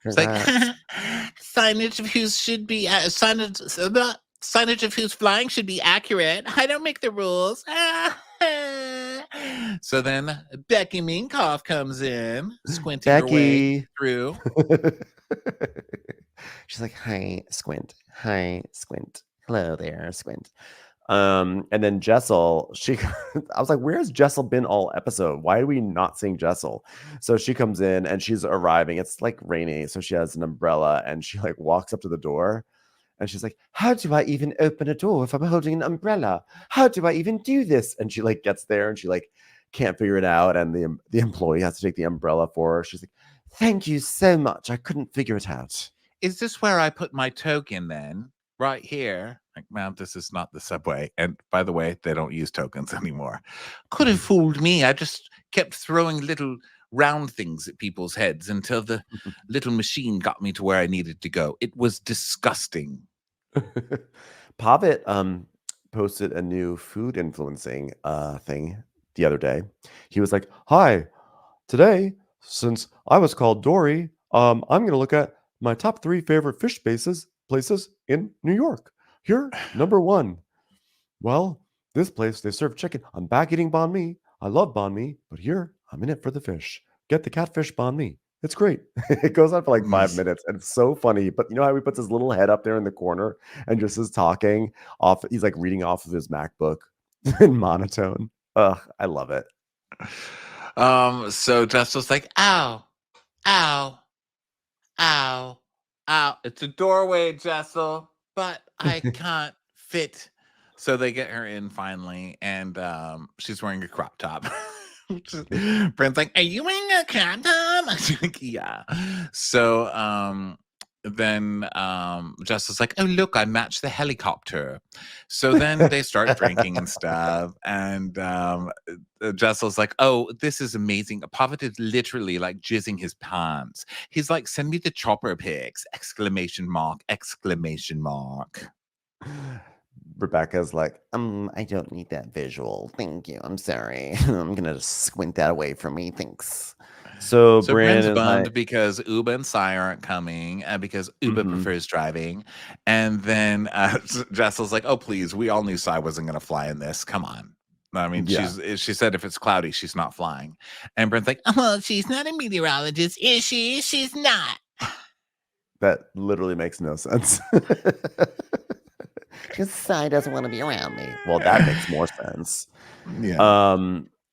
It's like Congrats. signage of whose should be signage of who's flying should be accurate. I don't make the rules. So then Becky Minkoff comes in, squinting her way Becky. through. She's like, "Hi, Squint. Hi, Squint. Hello there, Squint." And then Jessel, I was like, "Where's Jessel been all episode? Why are we not seeing Jessel?" So she comes in and she's arriving. It's like rainy, so she has an umbrella and she like walks up to the door and she's like, "How do I even open a door if I'm holding an umbrella? How do I even do this?" And she like gets there and she like can't figure it out, and the employee has to take the umbrella for her. She's like, "Thank you so much. I couldn't figure it out." Is this where I put my token then? Right here. Like, ma'am, this is not the subway. And by the way, they don't use tokens anymore. Could have fooled me. I just kept throwing little round things at people's heads until the little machine got me to where I needed to go. It was disgusting. Pavitt posted a new food influencing thing the other day. He was like, "Hi, today, since I was called Dory, I'm gonna look at my top 3 favorite fish places in New York. Here, number 1. Well, this place they serve chicken. I'm back eating banh mi. I love banh mi, but here I'm in it for the fish. Get the catfish banh mi. It's great." It goes on for like 5 minutes, and it's so funny. But you know how he puts his little head up there in the corner and just is talking off. He's like reading off of his MacBook in monotone. Ugh, I love it. So Jess like, ow, ow, ow, ow. It's a doorway, Jessel, but I can't fit. So they get her in finally, and she's wearing a crop top. Brynn's like, Are you wearing a crop top? she's like, yeah. So then Jess is like, oh look, I matched the helicopter. So then they start drinking and stuff, and Jessel's like, oh, this is amazing. Pavitt is literally like jizzing his pants. He's like, send me the chopper pics! Exclamation mark! Exclamation mark! Rebecca's like, I don't need that visual. Thank you. I'm sorry. I'm gonna just squint that away from me. Thanks. so So Brynn Brynn's is bummed like, because Uba and Sai aren't coming, and because Uba Mhm. prefers driving. And then Jessel's like, oh, please, we all knew Sai wasn't going to fly in this. Come on. I mean, Yeah. she said if it's cloudy, she's not flying. And Brynn's like, Well, she's not a meteorologist, is she? She's not. That literally makes no sense. Because Sai doesn't want to be around me. Well, that makes more sense. yeah.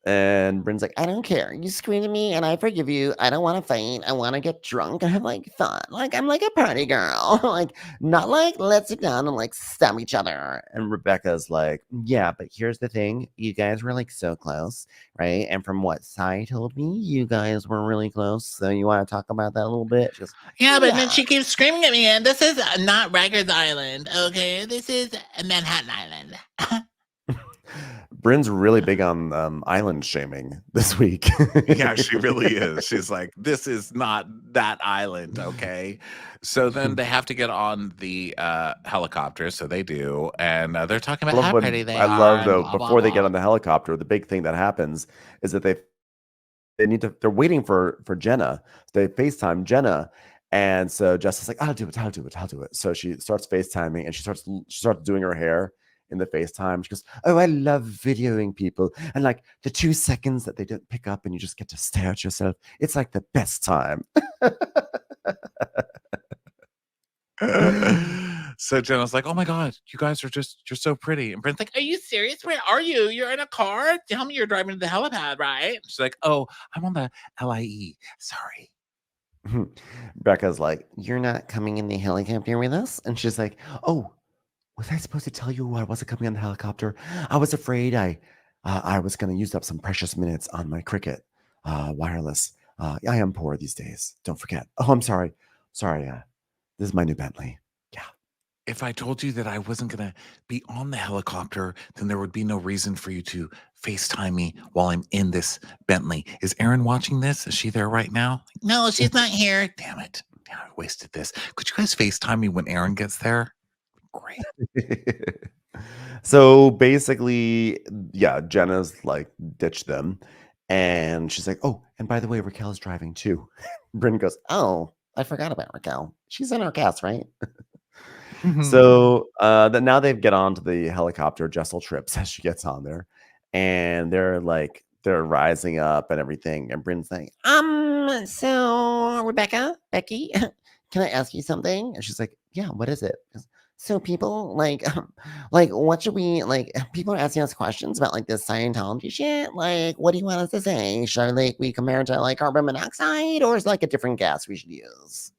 And Brynn's like, I don't care. You scream at me and I forgive you. I don't want to fight. I want to get drunk and have like fun. Like I'm like a party girl. Like not like let's sit down and like stab each other. and Rebecca's like, Yeah, but here's the thing. You guys were like so close, right? And from what Sai told me, you guys were really close. So you want to talk about that a little bit? Just Yeah, but then Yeah. she keeps screaming at me, and this is not Rikers Island, okay? This is Manhattan Island. Brynn's really big on island shaming this week. Yeah, she really is. She's like, this is not that island, okay? So then they have to get on the helicopter, so they do, and they're talking about how pretty they are. I love and though, blah, blah, before they get blah. on the helicopter, the big thing that happens is that they're waiting for Jenna. They FaceTime Jenna. And so Jess is like, I'll do it. So she starts FaceTiming and she starts doing her hair in the FaceTime. She goes, oh, I love videoing people. And like the 2 seconds that they don't pick up and you just get to stare at yourself. It's like the best time. So Jenna's like, oh my God, you guys are you're so pretty. And Brynn's like, Are you serious? Where are you? You're in a car? Tell me you're driving to the helipad, right? she's like, oh, I'm on the LIE. Sorry. Becca's like, You're not coming in the helicopter with us? And she's like, oh, was I supposed to tell you I wasn't coming on the helicopter? I was afraid I was going to use up some precious minutes on my Cricket wireless. I am poor these days. Don't forget. Oh, I'm sorry. Sorry. This is my new Bentley. Yeah. If I told you that I wasn't going to be on the helicopter, then there would be no reason for you to FaceTime me while I'm in this Bentley. Is Erin watching this? Is she there right now? No, she's not here. Damn it. Damn, I wasted this. Could you guys FaceTime me when Erin gets there? Great. So basically, yeah, Jenna's like ditched them. And she's like, oh, and by the way, Raquel's driving too. Brynn goes, Oh, I forgot about Raquel. She's in our cast, right? so that now they get onto the helicopter. Jessel trips as she gets on there, and they're rising up and everything. And Brynn's like, So Becky, can I ask you something? and she's like, yeah, what is it? So people like what should we like? People are asking us questions about like this Scientology shit. Like, what do you want us to say? Should we compare it to like carbon monoxide, or is like a different gas we should use?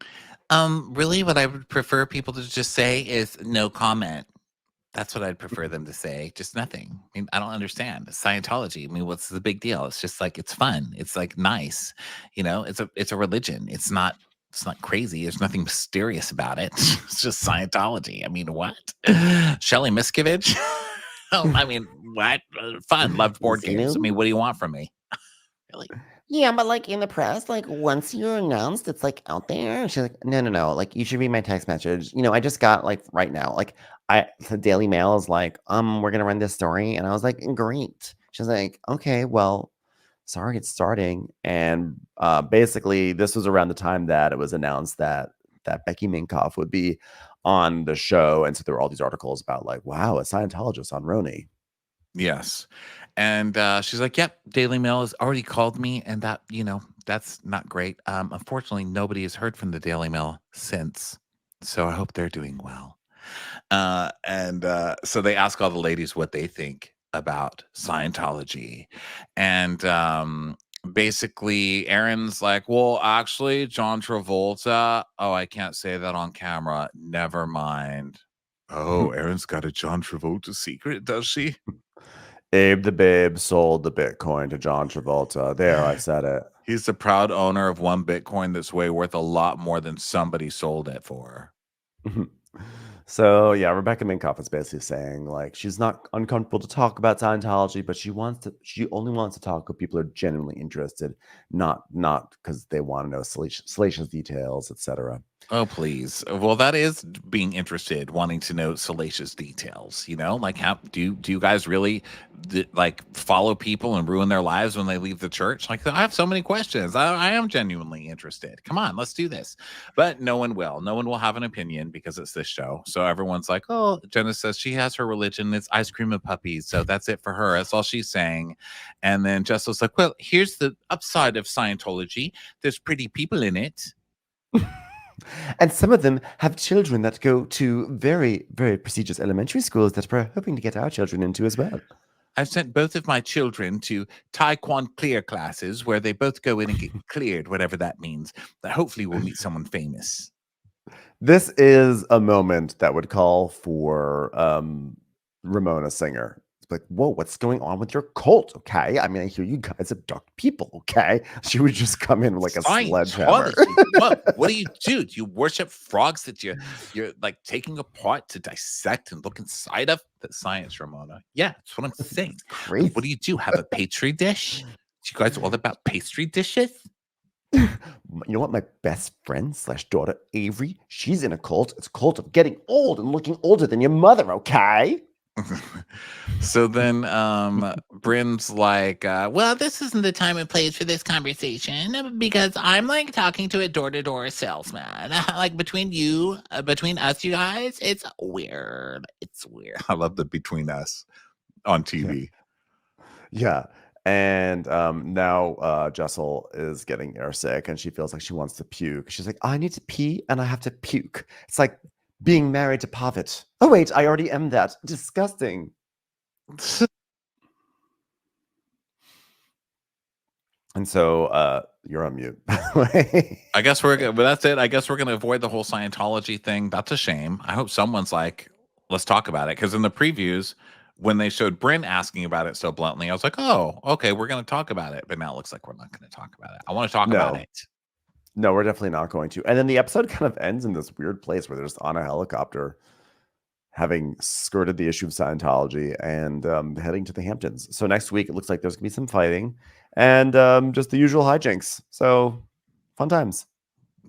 Really, what I would prefer people to just say is no comment. That's what I'd prefer them to say. Just nothing. I mean, I don't understand Scientology. I mean, what's the big deal? It's just like it's fun. It's like nice. It's a religion. It's not crazy. There's nothing mysterious about it. It's just Scientology. I mean, what? Shelley Miscavige? Oh, I mean, what? Fun. Loved board games. I mean, what do you want from me? Really? Yeah, but like in the press, like once you're announced, it's like out there. And she's like, no. Like you should read my text message. I just got like right now, like the Daily Mail is like, we're gonna run this story. And I was like, great. She's like, okay, well, sorry, it's starting. And basically this was around the time that it was announced that Becky Minkoff would be on the show. And so there were all these articles about like, wow, a Scientologist on RHONY. Yes. And she's like, yep, Daily Mail has already called me, and that's not great. Unfortunately, nobody has heard from the Daily Mail since, so I hope they're doing well. And so they ask all the ladies what they think about Scientology. And basically, Erin's like, well, actually, John Travolta, oh, I can't say that on camera. Never mind. Oh, Erin's got a John Travolta secret, does she? Abe the Babe sold the Bitcoin to John Travolta. There, I said it. He's the proud owner of one Bitcoin that's way worth a lot more than somebody sold it for. So yeah, Rebecca Minkoff is basically saying like she's not uncomfortable to talk about Scientology, but she only wants to talk with people who are genuinely interested, not because they want to know salacious details, etc. Oh, please. Well, that is being interested, wanting to know salacious details, like how do you guys really like follow people and ruin their lives when they leave the church? Like, I have so many questions. I am genuinely interested. Come on, let's do this. But no one will have an opinion because it's this show. So everyone's like, oh, Jenna says she has her religion. It's ice cream and puppies. So that's it for her. That's all she's saying. And then Jessel's like, well, here's the upside of Scientology. There's pretty people in it. And some of them have children that go to very, very prestigious elementary schools that we're hoping to get our children into as well. I've sent both of my children to Taekwondo clear classes where they both go in and get cleared, whatever that means. That hopefully we'll meet someone famous. This is a moment that would call for Ramona Singer. Like, whoa, what's going on with your cult? Okay, I mean, I hear you guys abduct people. Okay, she would just come in with like a sledgehammer. What do you do? Do you worship frogs that you're like taking apart to dissect and look inside of? That's science, Ramona. Yeah, that's what I'm saying. Crazy. What do you do? Have a pastry dish? You guys all about pastry dishes? You know what? My best friend / daughter Avery, she's in a cult. It's a cult of getting old and looking older than your mother. Okay. So then Brynn's like, well, this isn't the time and place for this conversation because I'm like talking to a door-to-door salesman. Like between us, you guys, it's weird. It's weird. I love the between us on TV. Yeah. And now Jessel is getting airsick and she feels like she wants to puke. She's like, I need to pee and I have to puke. It's like, being married to Pavitt. Oh wait, I already am that. Disgusting. And so you're on mute. I guess we're good, but that's it. I guess we're gonna avoid the whole Scientology thing. That's a shame. I hope someone's like, let's talk about it. Because in the previews, when they showed Brynn asking about it so bluntly, I was like, oh, okay, we're gonna talk about it. But now it looks like we're not gonna talk about it. I want to talk about No. it. No, we're definitely not going to. And then the episode kind of ends in this weird place where they're just on a helicopter, having skirted the issue of Scientology and heading to the Hamptons. So next week, it looks like there's going to be some fighting and just the usual hijinks. So fun times.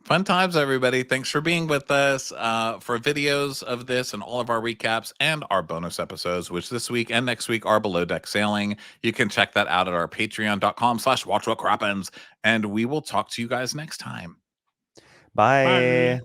Fun times, everybody. Thanks for being with us. For videos of this and all of our recaps and our bonus episodes, which this week and next week are Below Deck Sailing, you can check that out at our patreon.com/watchwhatcrappens. And we will talk to you guys next time. Bye. Bye.